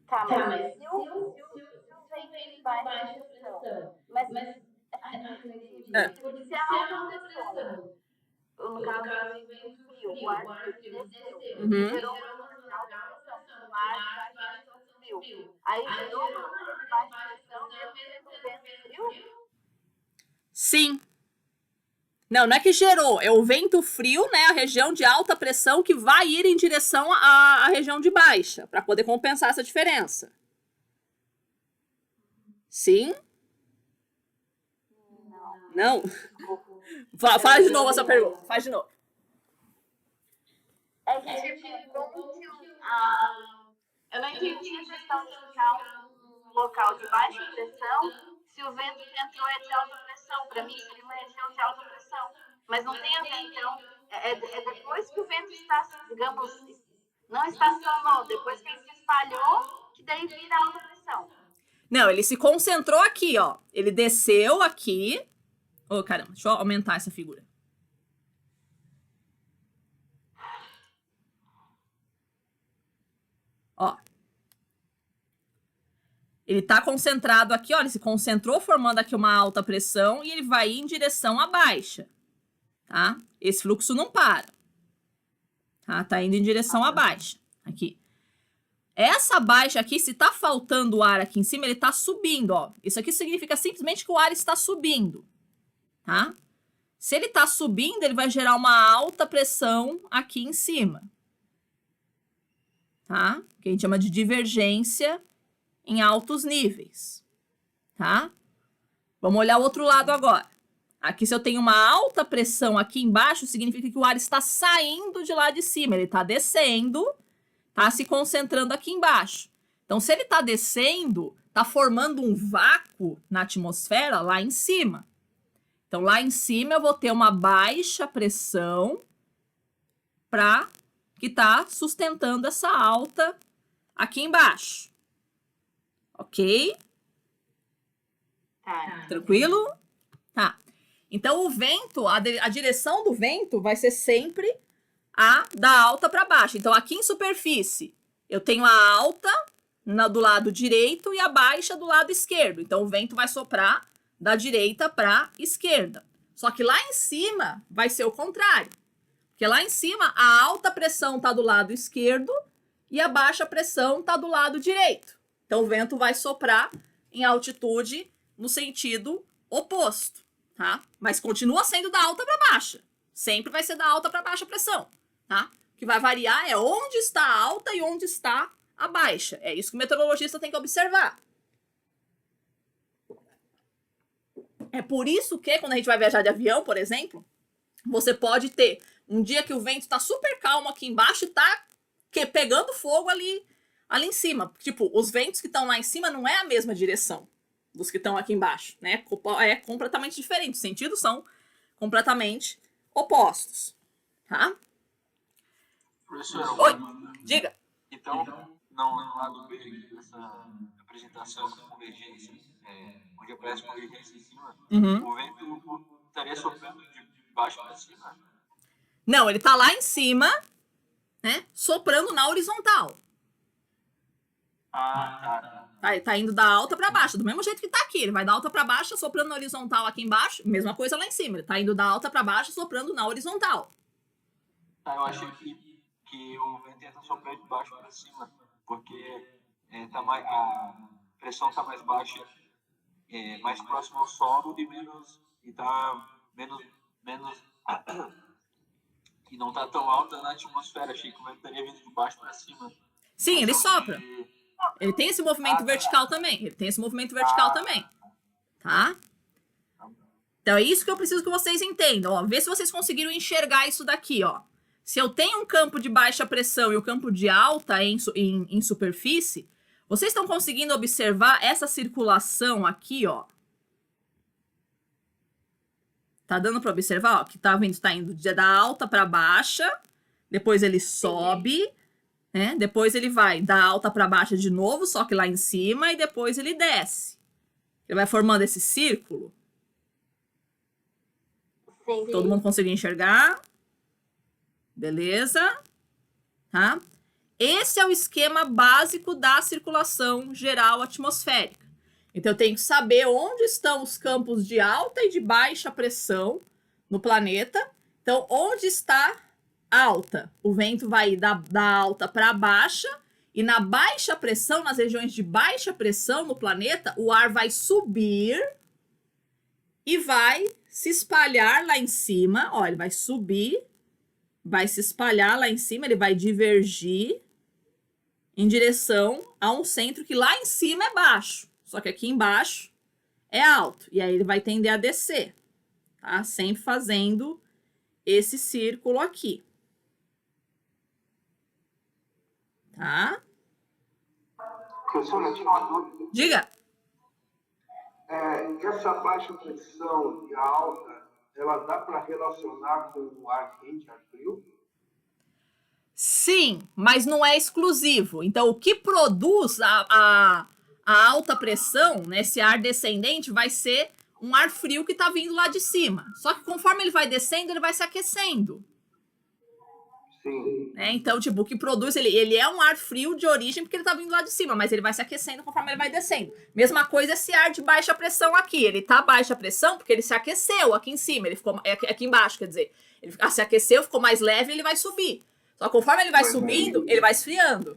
Tá, mas se o vento de baixa pressão, mas se a alta pressão, no caso o vento frio, o ar frio desceu, gerou uma alta pressão, o ar de baixa pressão subiu. Aí gerou uma alta de baixa pressão mesmo sendo o vento frio? Sim. Não é que gerou, é o vento frio, né, a região de alta pressão que vai ir em direção à região de baixa, para poder compensar essa diferença. Sim? Não? Faz de novo essa pergunta, faz de novo. É que, eu não entendi a questão de ficar um local de baixa pressão se o vento que entrou é de alta pressão. Para mim, seria uma região de alta pressão. Mas não tem a ver, então, é depois que o vento está, digamos, não estacionou, depois que ele se espalhou, que daí vira alta pressão. Não, ele se concentrou aqui, ó. Ele desceu aqui. Ô, caramba, deixa eu aumentar essa figura. Ó. Ele tá concentrado aqui, ó. Ele se concentrou formando aqui uma alta pressão e ele vai ir em direção à baixa. Tá? Esse fluxo não para. Tá indo em direção à baixa. Aqui. Essa baixa aqui, se tá faltando ar aqui em cima, ele tá subindo, ó. Isso aqui significa simplesmente que o ar está subindo. Tá? Se ele tá subindo, ele vai gerar uma alta pressão aqui em cima. Tá? Que a gente chama de divergência em altos níveis. Tá? Vamos olhar o outro lado agora. Aqui, se eu tenho uma alta pressão aqui embaixo, significa que o ar está saindo de lá de cima. Ele está descendo, está se concentrando aqui embaixo. Então, se ele está descendo, está formando um vácuo na atmosfera lá em cima. Então, lá em cima, eu vou ter uma baixa pressão que está sustentando essa alta aqui embaixo. Ok? Tá. Tranquilo? Tá. Então, o vento, a direção do vento vai ser sempre a da alta para baixo. Então, aqui em superfície, eu tenho a alta do lado direito e a baixa do lado esquerdo. Então, o vento vai soprar da direita para a esquerda. Só que lá em cima vai ser o contrário. Porque lá em cima, a alta pressão está do lado esquerdo e a baixa pressão está do lado direito. Então, o vento vai soprar em altitude no sentido oposto. Tá? Mas continua sendo da alta para baixa. Sempre vai ser da alta para baixa pressão. Tá? O que vai variar é onde está a alta e onde está a baixa. É isso que o meteorologista tem que observar. É por isso que, quando a gente vai viajar de avião, por exemplo, você pode ter Um dia que o vento tá super calmo aqui embaixo e tá pegando fogo ali em cima. Tipo, os ventos que estão lá em cima não é a mesma direção dos que estão aqui embaixo, né? É completamente diferente. Os sentidos são completamente opostos, tá? Professor, Oi, diga. então, no lado B dessa apresentação da convergência, onde aparece convergência em cima, o vento estaria soprando de baixo para cima? Não, ele tá lá em cima, né? Soprando na horizontal. Tá indo da alta para baixo, do mesmo jeito que tá aqui. Ele vai da alta para baixo, soprando na horizontal aqui embaixo. Mesma coisa lá em cima. Ele tá indo da alta para baixo, soprando na horizontal. Eu achei que o vento tenta soprar de baixo para cima, porque a pressão está mais baixa, mais próximo ao solo e tá menos e não está tão alta na atmosfera. Achei que o vento estaria vindo de baixo para cima. Sim, ele sopra. Ele tem esse movimento vertical também. Tá? Então é isso que eu preciso que vocês entendam. Ó, vê se vocês conseguiram enxergar isso daqui, ó. Se eu tenho um campo de baixa pressão e o campo de alta em superfície, vocês estão conseguindo observar essa circulação aqui, ó? Tá dando para observar, ó? Que tá indo da alta para baixa, depois ele sobe, né? Depois ele vai da alta para baixa de novo, só que lá em cima, e depois ele desce. Ele vai formando esse círculo. Sim. Todo mundo conseguiu enxergar? Beleza? Tá? Esse é o esquema básico da circulação geral atmosférica. Então, eu tenho que saber onde estão os campos de alta e de baixa pressão no planeta. Então, onde está alta? O vento vai da alta para baixa. E na baixa pressão, nas regiões de baixa pressão no planeta, o ar vai subir e vai se espalhar lá em cima. Ó, ele vai subir, vai se espalhar lá em cima, ele vai divergir em direção a um centro que lá em cima é baixo. Só que aqui embaixo é alto. E aí ele vai tender a descer, tá? Sempre fazendo esse círculo aqui. Tá? Professora, eu tinha uma dúvida. Diga. Essa baixa pressão e a alta, ela dá para relacionar com o ar quente, ar frio? Sim, mas não é exclusivo. Então, o que produz a alta pressão, né, esse ar descendente, vai ser um ar frio que está vindo lá de cima. Só que conforme ele vai descendo, ele vai se aquecendo. Sim. Né? Então, tipo, o que produz, ele é um ar frio de origem porque ele está vindo lá de cima, mas ele vai se aquecendo conforme ele vai descendo. Mesma coisa esse ar de baixa pressão aqui. Ele tá baixa pressão porque ele se aqueceu aqui em cima, ele ficou aqui embaixo, quer dizer. Ele se aqueceu, ficou mais leve e ele vai subir. Só que conforme ele vai subindo, ele vai esfriando.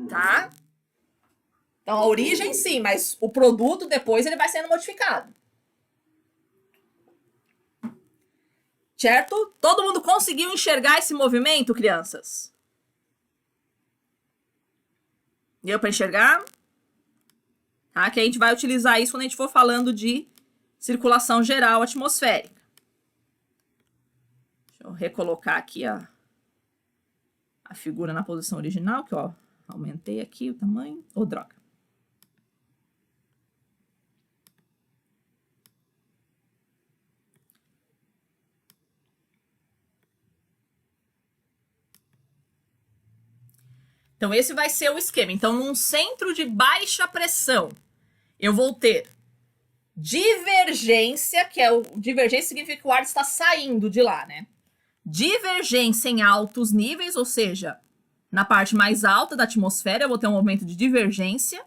Tá? Então, a origem sim, mas o produto depois ele vai sendo modificado. Certo? Todo mundo conseguiu enxergar esse movimento, crianças? Deu para enxergar? Tá? Que a gente vai utilizar isso quando a gente for falando de circulação geral atmosférica. Deixa eu recolocar aqui a figura na posição original, que ó, aumentei aqui o tamanho. Ô, droga. Então, esse vai ser o esquema. Então, num centro de baixa pressão, eu vou ter divergência, divergência significa que o ar está saindo de lá, né? Divergência em altos níveis, ou seja, na parte mais alta da atmosfera, eu vou ter um movimento de divergência.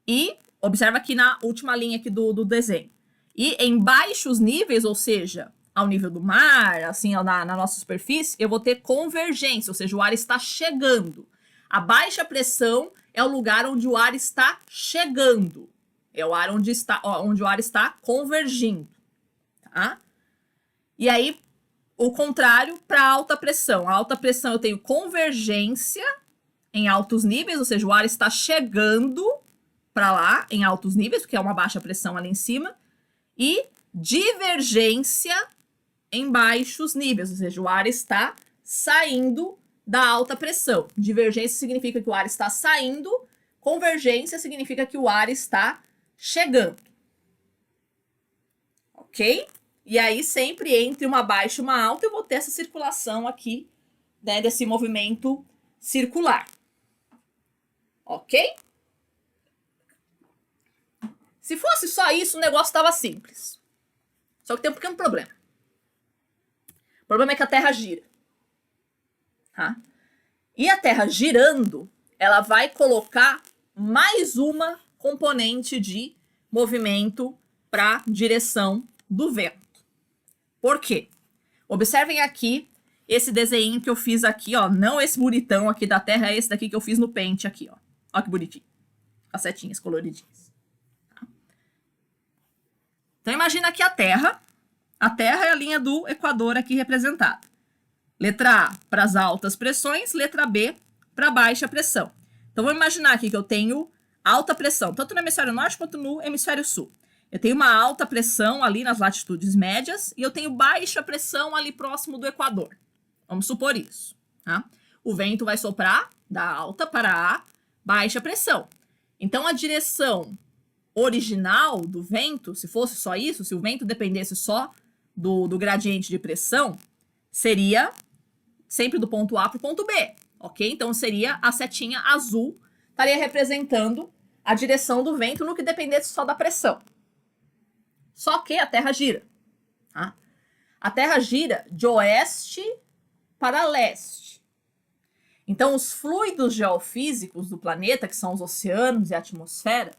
E, observa aqui na última linha aqui do desenho. E em baixos níveis, ou seja, ao nível do mar, assim, na nossa superfície, eu vou ter convergência, ou seja, o ar está chegando. A baixa pressão é o lugar onde o ar está chegando. É o ar onde o ar está convergindo. Tá? E aí, o contrário para alta pressão. A alta pressão eu tenho convergência em altos níveis, ou seja, o ar está chegando para lá em altos níveis, porque é uma baixa pressão ali em cima. E divergência em baixos níveis, ou seja, o ar está saindo da alta pressão. Divergência significa que o ar está saindo, convergência significa que o ar está chegando. Ok? E aí, sempre entre uma baixa e uma alta, eu vou ter essa circulação aqui, né, desse movimento circular. Ok? Se fosse só isso, o negócio estava simples. Só que tem um pequeno problema. O problema é que a Terra gira. Tá? E a Terra girando, ela vai colocar mais uma componente de movimento para a direção do vento. Por quê? Observem aqui esse desenho que eu fiz aqui, ó. Não esse bonitão aqui da Terra, é esse daqui que eu fiz no pente aqui, ó. Ó que bonitinho. As setinhas coloridinhas. Tá? Então imagina aqui a Terra. A Terra é a linha do Equador aqui representada. Letra A para as altas pressões, letra B para baixa pressão. Então vamos imaginar aqui que eu tenho alta pressão, tanto no hemisfério norte quanto no hemisfério sul. Eu tenho uma alta pressão ali nas latitudes médias e eu tenho baixa pressão ali próximo do Equador. Vamos supor isso. Tá? O vento vai soprar da alta para a baixa pressão. Então, a direção original do vento, se fosse só isso, se o vento dependesse só do gradiente de pressão, seria sempre do ponto A para o ponto B, ok? Então, seria a setinha azul, estaria representando a direção do vento no que dependesse só da pressão. Só que a Terra gira. Tá? A Terra gira de oeste para leste. Então, os fluidos geofísicos do planeta, que são os oceanos e a atmosfera,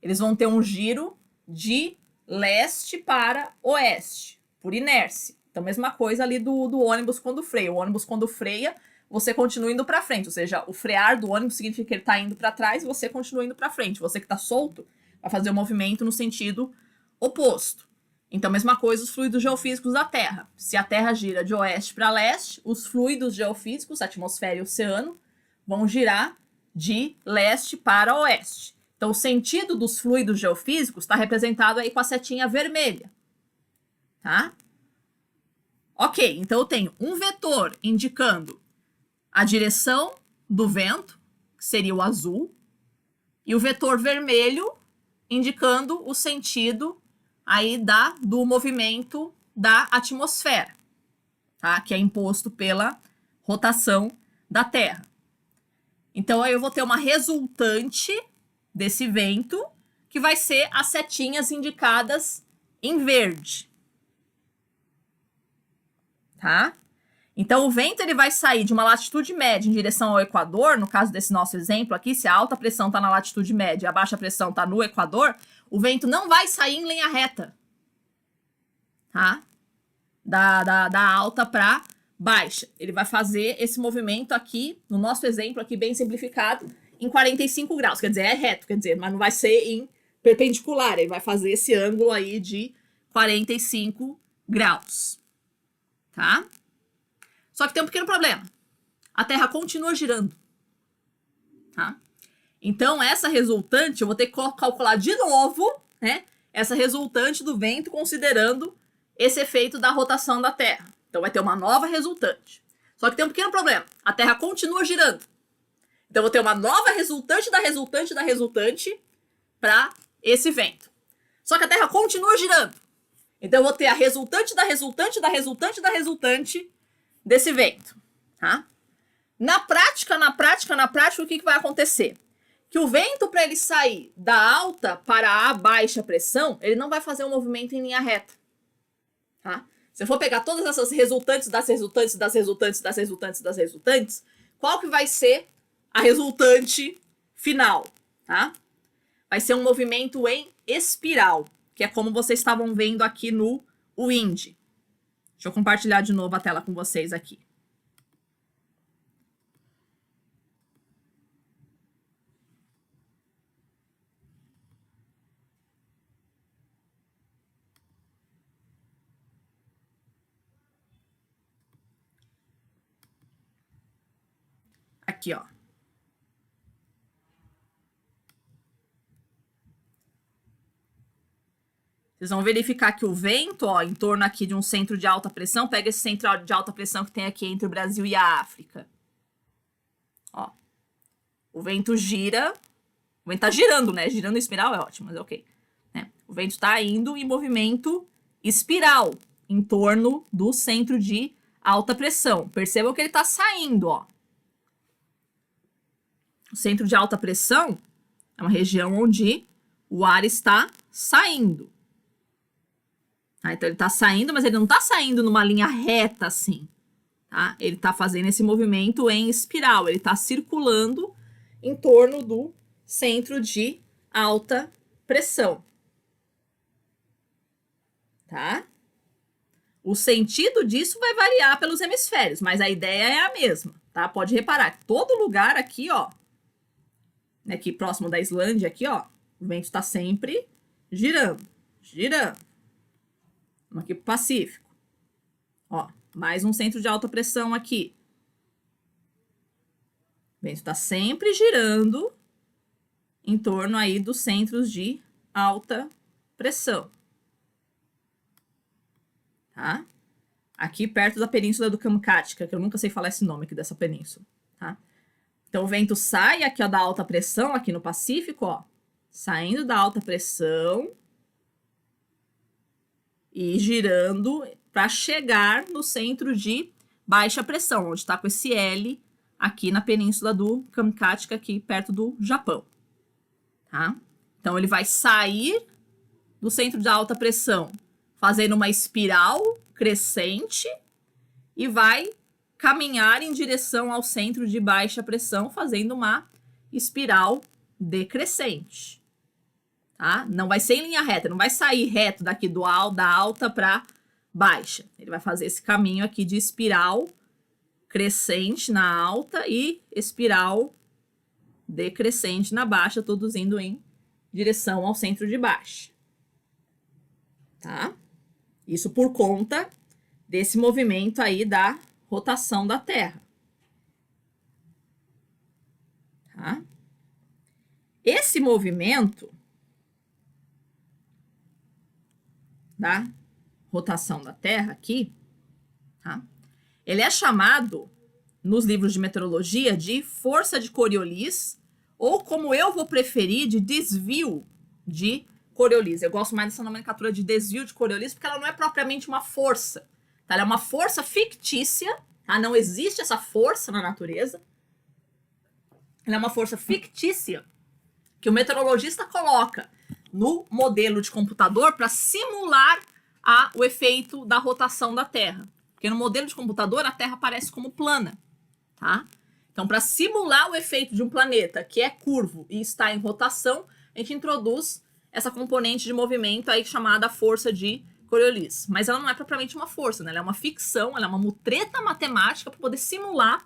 eles vão ter um giro de leste para oeste, por inércia. Então, mesma coisa ali do ônibus quando freia. O ônibus quando freia, você continua indo para frente. Ou seja, o frear do ônibus significa que ele está indo para trás e você continua indo para frente. Você que está solto vai fazer o movimento no sentido oposto. Então, mesma coisa os fluidos geofísicos da Terra. Se a Terra gira de oeste para leste, os fluidos geofísicos, atmosfera e oceano, vão girar de leste para oeste. Então, o sentido dos fluidos geofísicos está representado aí com a setinha vermelha. Tá? Ok, então eu tenho um vetor indicando a direção do vento, que seria o azul, e o vetor vermelho indicando o sentido aí do movimento da atmosfera, tá? Que é imposto pela rotação da Terra. Então, aí eu vou ter uma resultante desse vento, que vai ser as setinhas indicadas em verde. Tá? Então, o vento ele vai sair de uma latitude média em direção ao Equador, no caso desse nosso exemplo aqui, se a alta pressão está na latitude média e a baixa pressão está no Equador, o vento não vai sair em linha reta, tá? Da alta para baixa. Ele vai fazer esse movimento aqui, no nosso exemplo aqui bem simplificado, em 45 graus. Quer dizer, é reto, mas não vai ser em perpendicular. Ele vai fazer esse ângulo aí de 45 graus, tá? Só que tem um pequeno problema. A Terra continua girando, tá? Então, essa resultante, eu vou ter que calcular de novo, né? Essa resultante do vento, considerando esse efeito da rotação da Terra. Então, vai ter uma nova resultante. Só que tem um pequeno problema. A Terra continua girando. Então, eu vou ter uma nova resultante da resultante da resultante para esse vento. Só que a Terra continua girando. Então, eu vou ter a resultante da resultante da resultante da resultante desse vento, tá? Na prática, o que vai acontecer? Que o vento, para ele sair da alta para a baixa pressão, ele não vai fazer um movimento em linha reta, tá? Se eu for pegar todas essas resultantes das resultantes das resultantes das resultantes das resultantes, qual que vai ser a resultante final, tá? Vai ser um movimento em espiral, que é como vocês estavam vendo aqui no wind. Deixa eu compartilhar de novo a tela com vocês aqui. Aqui, ó. Vocês vão verificar que o vento, ó, em torno aqui de um centro de alta pressão, pega esse centro de alta pressão que tem aqui entre o Brasil e a África. Ó, o vento gira, o vento tá girando, né? Girando em espiral é ótimo, mas é ok. Né? O vento tá indo em movimento espiral, em torno do centro de alta pressão. Percebam que ele tá saindo, ó. O centro de alta pressão é uma região onde o ar está saindo. Então, ele está saindo, mas ele não está saindo numa linha reta assim. Tá? Ele está fazendo esse movimento em espiral. Ele está circulando em torno do centro de alta pressão. Tá? O sentido disso vai variar pelos hemisférios, mas a ideia é a mesma. Tá? Pode reparar que todo lugar aqui, ó, aqui próximo da Islândia, aqui, ó, o vento está sempre girando, girando. Vamos aqui pro Pacífico. Ó, mais um centro de alta pressão aqui. O vento está sempre girando em torno aí dos centros de alta pressão. Tá? Aqui perto da península do Kamchatka, que eu nunca sei falar esse nome aqui dessa península. Tá? Então, o vento sai aqui, ó, da alta pressão, aqui no Pacífico, ó. Saindo da alta pressão e girando para chegar no centro de baixa pressão, onde está com esse L aqui na península do Kamchatka, aqui perto do Japão. Tá? Então, ele vai sair do centro de alta pressão, fazendo uma espiral crescente e vai caminhar em direção ao centro de baixa pressão, fazendo uma espiral decrescente. Tá? Não vai ser em linha reta, não vai sair reto daqui da alta para baixa. Ele vai fazer esse caminho aqui de espiral crescente na alta e espiral decrescente na baixa, todos indo em direção ao centro de baixa. Tá? Isso por conta desse movimento aí da rotação da Terra. Tá? Esse movimento da rotação da Terra aqui, tá? Ele é chamado nos livros de meteorologia de força de Coriolis, ou como eu vou preferir, de desvio de Coriolis. Eu gosto mais dessa nomenclatura de desvio de Coriolis, porque ela não é propriamente uma força. Tá? Ela é uma força fictícia, tá? Não existe essa força na natureza. Ela é uma força fictícia que o meteorologista coloca no modelo de computador para simular o efeito da rotação da Terra. Porque no modelo de computador a Terra aparece como plana. Tá? Então, para simular o efeito de um planeta que é curvo e está em rotação, a gente introduz essa componente de movimento aí chamada força de Coriolis. Mas ela não é propriamente uma força, né? Ela é uma ficção, ela é uma mutreta matemática para poder simular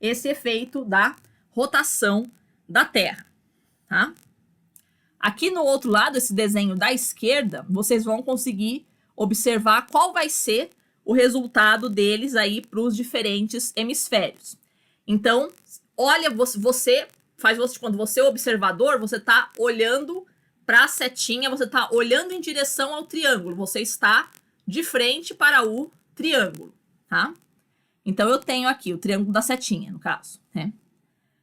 esse efeito da rotação da Terra. Tá? Aqui no outro lado, esse desenho da esquerda, vocês vão conseguir observar qual vai ser o resultado deles aí para os diferentes hemisférios. Então, olha, quando você é observador, você está olhando para a setinha, você está olhando em direção ao triângulo, você está de frente para o triângulo, tá? Então, eu tenho aqui o triângulo da setinha, no caso, né?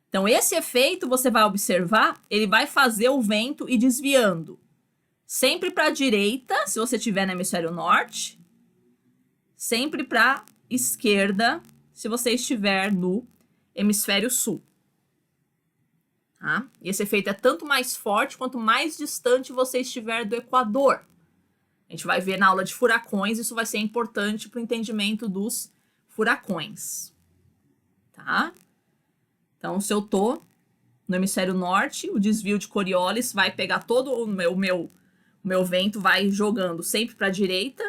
Então, esse efeito, você vai observar, ele vai fazer o vento ir desviando sempre para a direita, se você estiver no hemisfério norte, sempre para a esquerda, se você estiver no hemisfério sul. Tá? E esse efeito é tanto mais forte quanto mais distante você estiver do Equador. A gente vai ver na aula de furacões, isso vai ser importante para o entendimento dos furacões. Tá? Então, se eu estou no hemisfério norte, o desvio de Coriolis vai pegar todo o meu vento, vai jogando sempre para a direita,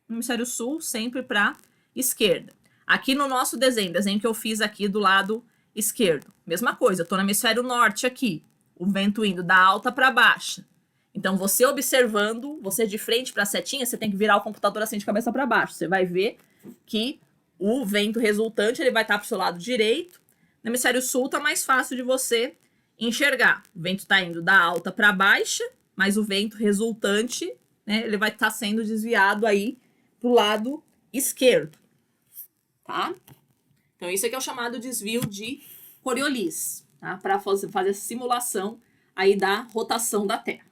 no hemisfério sul, sempre para a esquerda. Aqui no nosso desenho que eu fiz aqui do lado esquerdo, mesma coisa, eu estou no hemisfério norte aqui, o vento indo da alta para baixa. Então, você observando, você de frente para a setinha, você tem que virar o computador assim de cabeça para baixo. Você vai ver que o vento resultante ele vai estar para o seu lado direito. No hemisfério sul está mais fácil de você enxergar. O vento está indo da alta para baixa, mas o vento resultante, né, ele vai estar sendo desviado aí pro lado esquerdo, tá? Então, isso aqui é o chamado desvio de Coriolis, tá? Para fazer essa simulação aí da rotação da Terra.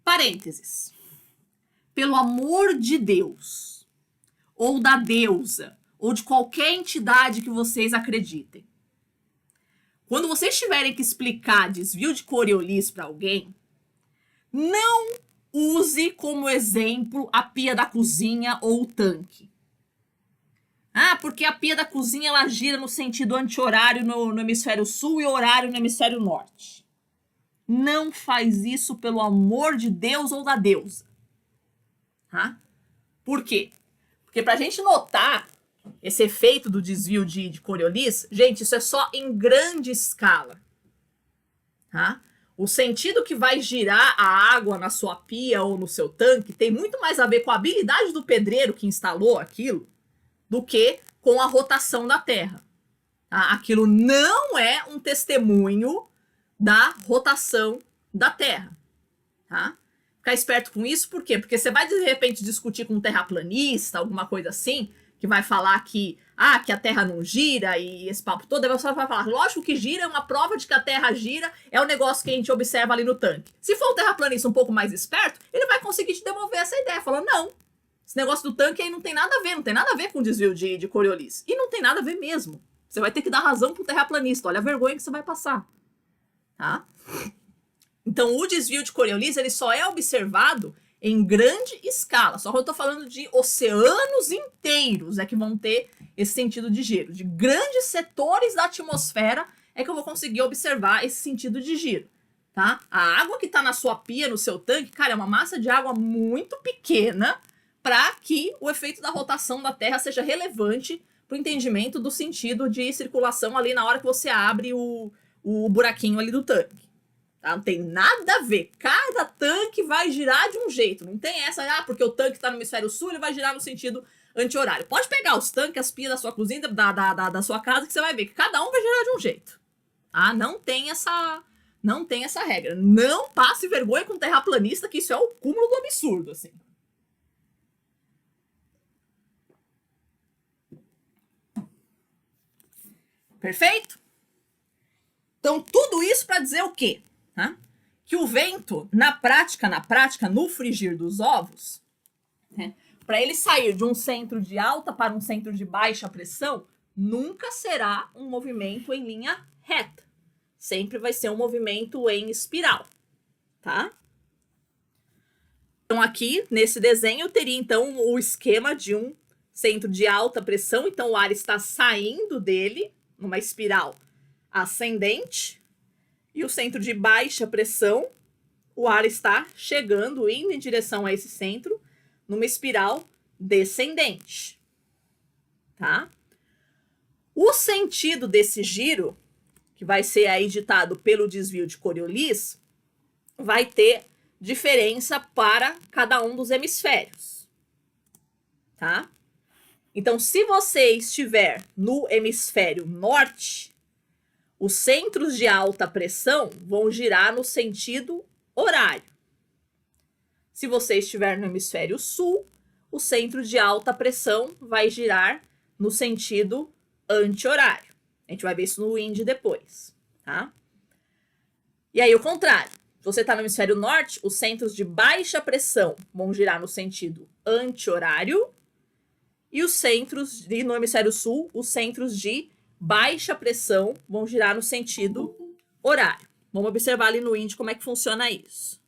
Parênteses. Pelo amor de Deus, ou da deusa, ou de qualquer entidade que vocês acreditem, quando vocês tiverem que explicar desvio de Coriolis para alguém, não use como exemplo a pia da cozinha ou o tanque. Ah, porque a pia da cozinha ela gira no sentido anti-horário no hemisfério sul e horário no hemisfério norte. Não faz isso, pelo amor de Deus ou da deusa. Tá? Por quê? Porque pra gente notar esse efeito do desvio de Coriolis, gente, isso é só em grande escala. Tá? O sentido que vai girar a água na sua pia ou no seu tanque tem muito mais a ver com a habilidade do pedreiro que instalou aquilo do que com a rotação da Terra. Tá? Aquilo não é um testemunho da rotação da Terra. Tá? Ficar esperto com isso, por quê? Porque você vai, de repente, discutir com um terraplanista, alguma coisa assim, que vai falar que a Terra não gira e esse papo todo, aí você vai falar, lógico que gira, é uma prova de que a Terra gira, é o negócio que a gente observa ali no tanque. Se for um terraplanista um pouco mais esperto, ele vai conseguir te devolver essa ideia, falando, não, esse negócio do tanque aí não tem nada a ver com desvio de Coriolis. E não tem nada a ver mesmo. Você vai ter que dar razão pro terraplanista, olha a vergonha que você vai passar. Tá? Então, o desvio de Coriolis, ele só é observado em grande escala. Só que eu estou falando de oceanos inteiros é que vão ter esse sentido de giro. De grandes setores da atmosfera é que eu vou conseguir observar esse sentido de giro. Tá? A água que está na sua pia, no seu tanque, cara, é uma massa de água muito pequena para que o efeito da rotação da Terra seja relevante para o entendimento do sentido de circulação ali na hora que você abre o buraquinho ali do tanque. Tá? Não tem nada a ver. Cada tanque vai girar de um jeito. Não tem essa, porque o tanque está no hemisfério sul, ele vai girar no sentido anti-horário. Pode pegar os tanques, as pias da sua cozinha, da sua casa, que você vai ver que cada um vai girar de um jeito. Tá? Não tem essa regra. Não passe vergonha com terraplanista, que isso é o cúmulo do absurdo, assim. Perfeito? Então, tudo isso para dizer o quê? Tá? Que o vento, na prática, no frigir dos ovos, né, para ele sair de um centro de alta para um centro de baixa pressão, nunca será um movimento em linha reta. Sempre vai ser um movimento em espiral. Tá? Então, aqui, nesse desenho, eu teria, então, o esquema de um centro de alta pressão. Então, o ar está saindo dele, numa espiral ascendente, e o centro de baixa pressão, o ar está chegando, indo em direção a esse centro, numa espiral descendente. Tá? O sentido desse giro, que vai ser aí ditado pelo desvio de Coriolis, vai ter diferença para cada um dos hemisférios. Tá? Então, se você estiver no hemisfério norte, os centros de alta pressão vão girar no sentido horário. Se você estiver no hemisfério sul, o centro de alta pressão vai girar no sentido anti-horário. A gente vai ver isso no wind depois, tá? E aí, o contrário. Se você está no hemisfério norte, os centros de baixa pressão vão girar no sentido anti-horário. E os centros, no hemisfério sul, os centros de baixa pressão vão girar no sentido horário. Vamos observar ali no wind como é que funciona isso.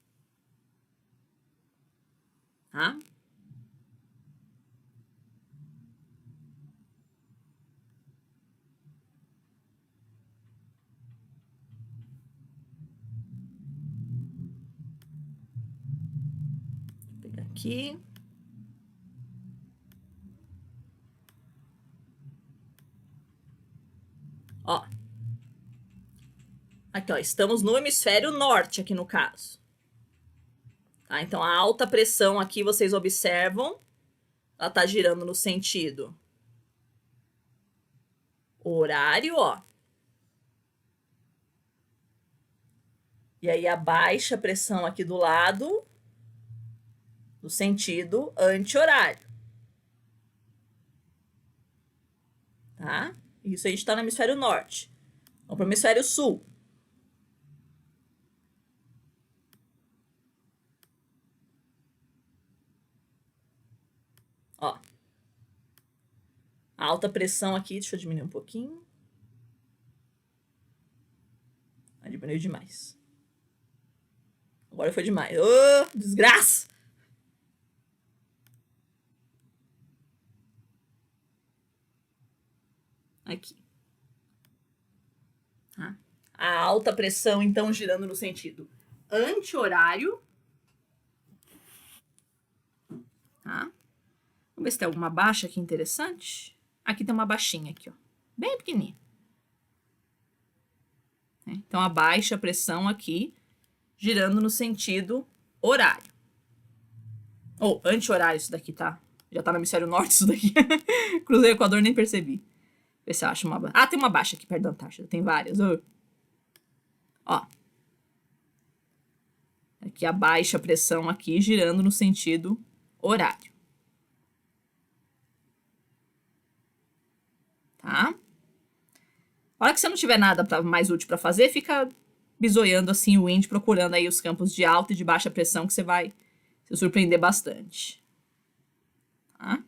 Tá? Vou pegar aqui. Ó. Aqui, ó, estamos no hemisfério norte aqui no caso. Tá? Então, a alta pressão aqui, vocês observam, ela tá girando no sentido horário, ó. E aí, a baixa pressão aqui do lado no sentido anti-horário. Tá? Isso a gente está no hemisfério norte. Vamos para o hemisfério sul. Ó. A alta pressão aqui, deixa eu diminuir um pouquinho. Diminuiu demais. Agora foi demais. Ô, desgraça! Aqui. Tá? A alta pressão, então, girando no sentido anti-horário. Tá? Vamos ver se tem alguma baixa aqui interessante. Aqui tem uma baixinha aqui, ó. Bem pequenininha. Então, a baixa pressão aqui, girando no sentido horário. Ou anti-horário isso daqui, tá? Já tá no hemisfério norte isso daqui. Cruzei o Equador, nem percebi. Ver se eu acho uma... Ah, tem uma baixa aqui perto da Antártida. Tem várias. Ó. Aqui a baixa pressão aqui, girando no sentido horário. Tá? A hora que você não tiver nada mais útil para fazer, fica bisoiando assim o wind, procurando aí os campos de alta e de baixa pressão, que você vai se surpreender bastante. Tá?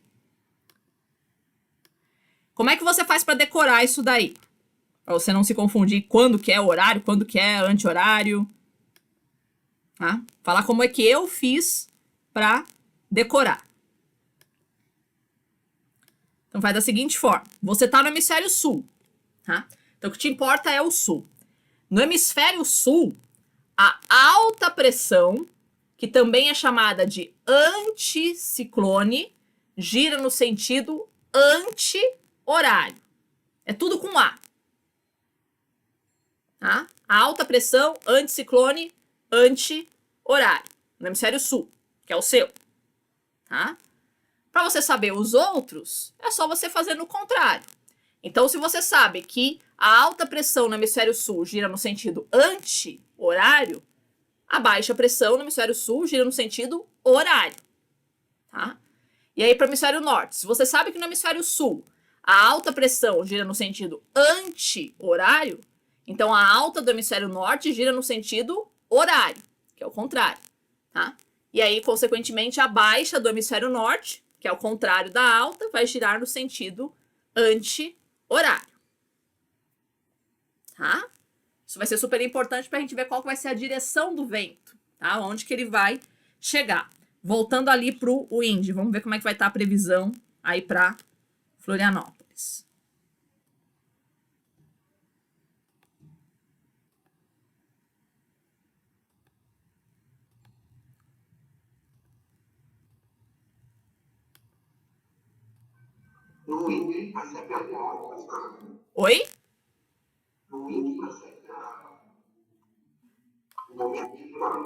Como é que você faz para decorar isso daí? Para você não se confundir quando que é horário, quando que é anti-horário. Tá? Falar como é que eu fiz para decorar. Então, vai da seguinte forma. Você está no hemisfério sul. Tá? Então, o que te importa é o sul. No hemisfério sul, a alta pressão, que também é chamada de anticiclone, gira no sentido anti-horário. É tudo com A. Tá? A alta pressão, anticiclone, anti-horário. No hemisfério sul, que é o seu. Tá? Para você saber os outros, é só você fazer no contrário. Então, se você sabe que a alta pressão no hemisfério sul gira no sentido anti-horário, a baixa pressão no hemisfério sul gira no sentido horário. Tá? E aí, para o hemisfério norte, se você sabe que no hemisfério sul a alta pressão gira no sentido anti-horário, então a alta do hemisfério norte gira no sentido horário, que é o contrário. Tá? E aí, consequentemente, a baixa do hemisfério norte, que é o contrário da alta, vai girar no sentido anti-horário. Tá? Isso vai ser super importante para a gente ver qual que vai ser a direção do vento, tá? Onde que ele vai chegar. Voltando ali para o wind, vamos ver como é que vai estar a previsão aí para Florianópolis. No wind, percebe a alta. Oi? No wind, percebe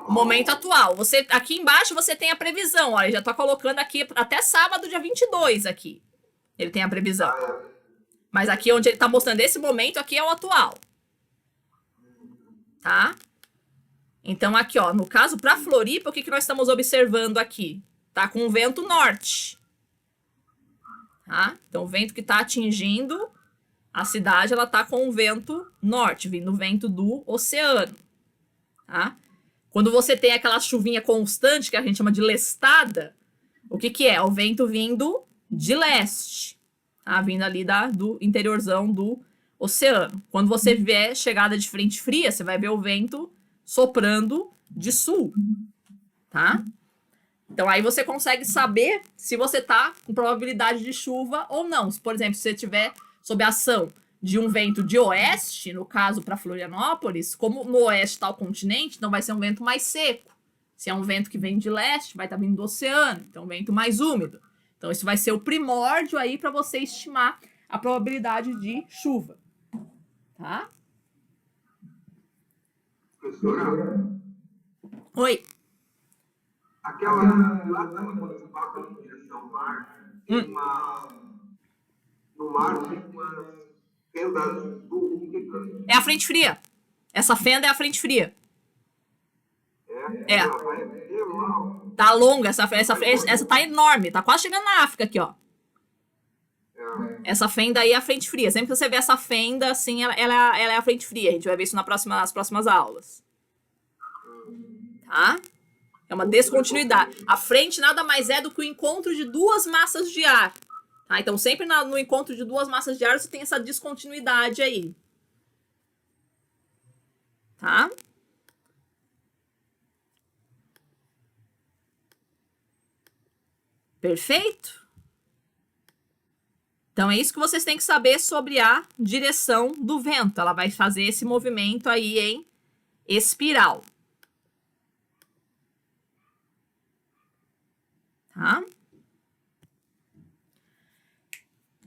o momento atual. Você, aqui embaixo você tem a previsão. Olha, já tá colocando aqui até sábado, dia 22 aqui. Ele tem a previsão. Mas aqui onde ele tá mostrando esse momento, aqui é o atual. Tá? Então aqui, ó, no caso para Floripa, o que nós estamos observando aqui? Tá com o vento norte. Tá? Então o vento que tá atingindo a cidade, ela tá com o vento norte, vindo o vento do oceano. Tá? Quando você tem aquela chuvinha constante, que a gente chama de lestada, o que é? O vento vindo de leste, tá? Vindo ali do interiorzão do oceano. Quando você vê chegada de frente fria, você vai ver o vento soprando de sul, tá? Então, aí você consegue saber se você tá com probabilidade de chuva ou não. Se, por exemplo, se você tiver sob a ação de um vento de oeste, no caso para Florianópolis, como no oeste está o continente, então vai ser um vento mais seco. Se é um vento que vem de leste, vai estar vindo do oceano, então um vento mais úmido. Então isso vai ser o primórdio aí para você estimar a probabilidade de chuva. Tá? Professora? Oi. Aquela lá quando você passa em direção ao mar, tem no mar tem umas fendas do É a frente fria. Essa fenda é a frente fria. É? É. Vai ter lá. Tá longa, essa tá enorme, tá quase chegando na África aqui, ó. Essa fenda aí é a frente fria. Sempre que você vê essa fenda, assim, ela é a frente fria. A gente vai ver isso nas próximas aulas. Tá? É uma descontinuidade. A frente nada mais é do que o encontro de duas massas de ar. Tá? Então, sempre no encontro de duas massas de ar, você tem essa descontinuidade aí. Tá? Perfeito? Então, é isso que vocês têm que saber sobre a direção do vento. Ela vai fazer esse movimento aí em espiral. Tá?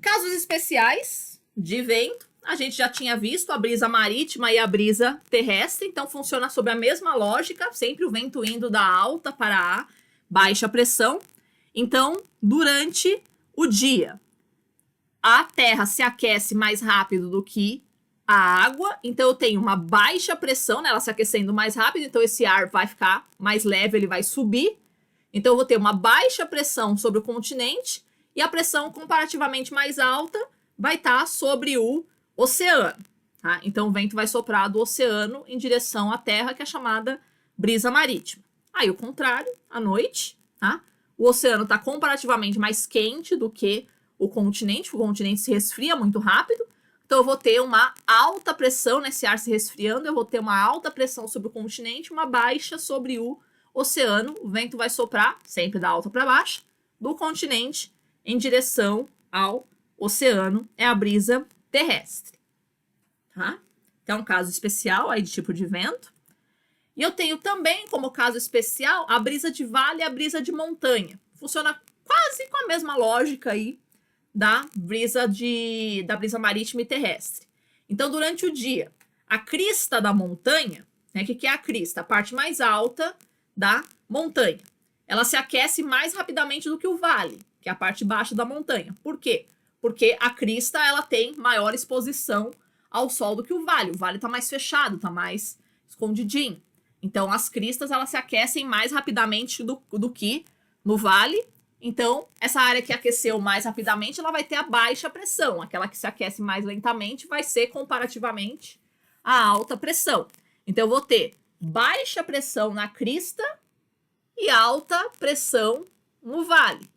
Casos especiais de vento. A gente já tinha visto a brisa marítima e a brisa terrestre. Então, funciona sob a mesma lógica. Sempre o vento indo da alta para a baixa pressão. Então, durante o dia, a Terra se aquece mais rápido do que a água, então eu tenho uma baixa pressão, né, ela se aquecendo mais rápido, então esse ar vai ficar mais leve, ele vai subir. Então eu vou ter uma baixa pressão sobre o continente e a pressão comparativamente mais alta vai estar sobre o oceano. Tá? Então o vento vai soprar do oceano em direção à Terra, que é chamada brisa marítima. Aí o contrário, à noite, tá? O oceano está comparativamente mais quente do que o continente se resfria muito rápido, então eu vou ter uma alta pressão nesse ar se resfriando, eu vou ter uma alta pressão sobre o continente, uma baixa sobre o oceano, o vento vai soprar, sempre da alta para baixa, do continente em direção ao oceano, é a brisa terrestre. Tá? Então, é um caso especial aí de tipo de vento. E eu tenho também, como caso especial, a brisa de vale e a brisa de montanha. Funciona quase com a mesma lógica aí da brisa marítima e terrestre. Então, durante o dia, a crista da montanha, né, o que é a crista? A parte mais alta da montanha. Ela se aquece mais rapidamente do que o vale, que é a parte baixa da montanha. Por quê? Porque a crista ela tem maior exposição ao sol do que o vale. O vale está mais fechado, está mais escondidinho. Então, as cristas elas se aquecem mais rapidamente do que no vale. Então, essa área que aqueceu mais rapidamente, ela vai ter a baixa pressão. Aquela que se aquece mais lentamente vai ser comparativamente a alta pressão. Então, eu vou ter baixa pressão na crista e alta pressão no vale.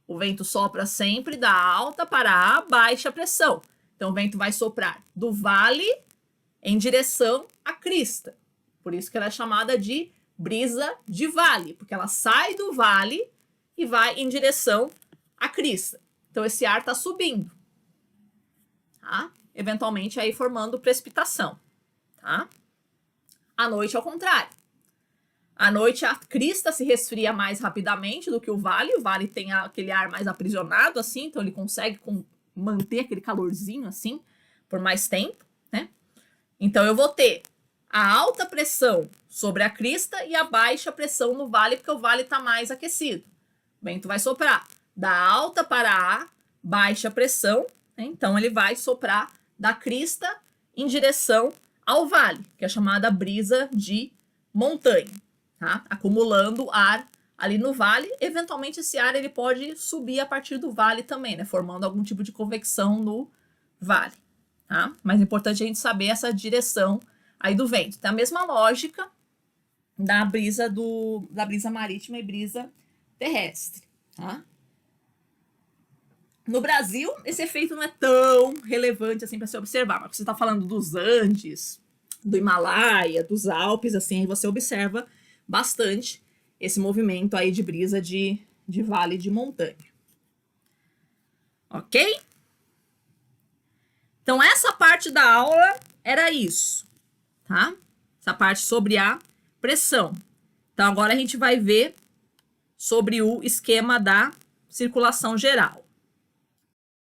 O vento sopra sempre da alta para a baixa pressão. Então, o vento vai soprar do vale em direção à crista. Por isso que ela é chamada de brisa de vale, porque ela sai do vale e vai em direção à crista. Então, esse ar está subindo, tá? Eventualmente, aí formando precipitação, tá? À noite, ao contrário. À noite, a crista se resfria mais rapidamente do que o vale. O vale tem aquele ar mais aprisionado, assim, então ele consegue manter aquele calorzinho, assim, por mais tempo, né? Então, eu vou ter a alta pressão sobre a crista e a baixa pressão no vale, porque o vale está mais aquecido. O vento vai soprar da alta para a baixa pressão, né? Então ele vai soprar da crista em direção ao vale, que é chamada brisa de montanha, tá? Acumulando ar ali no vale. Eventualmente esse ar ele pode subir a partir do vale também, né? Formando algum tipo de convecção no vale, tá? Mas é importante a gente saber essa direção aí do vento. Tem a mesma lógica da brisa marítima e brisa terrestre, tá? No Brasil, esse efeito não é tão relevante assim para se observar, mas você está falando dos Andes, do Himalaia, dos Alpes, assim, aí você observa bastante esse movimento aí de brisa de vale de montanha. Ok? Então, essa parte da aula era isso, tá? Essa parte sobre a pressão. Então, agora a gente vai ver sobre o esquema da circulação geral.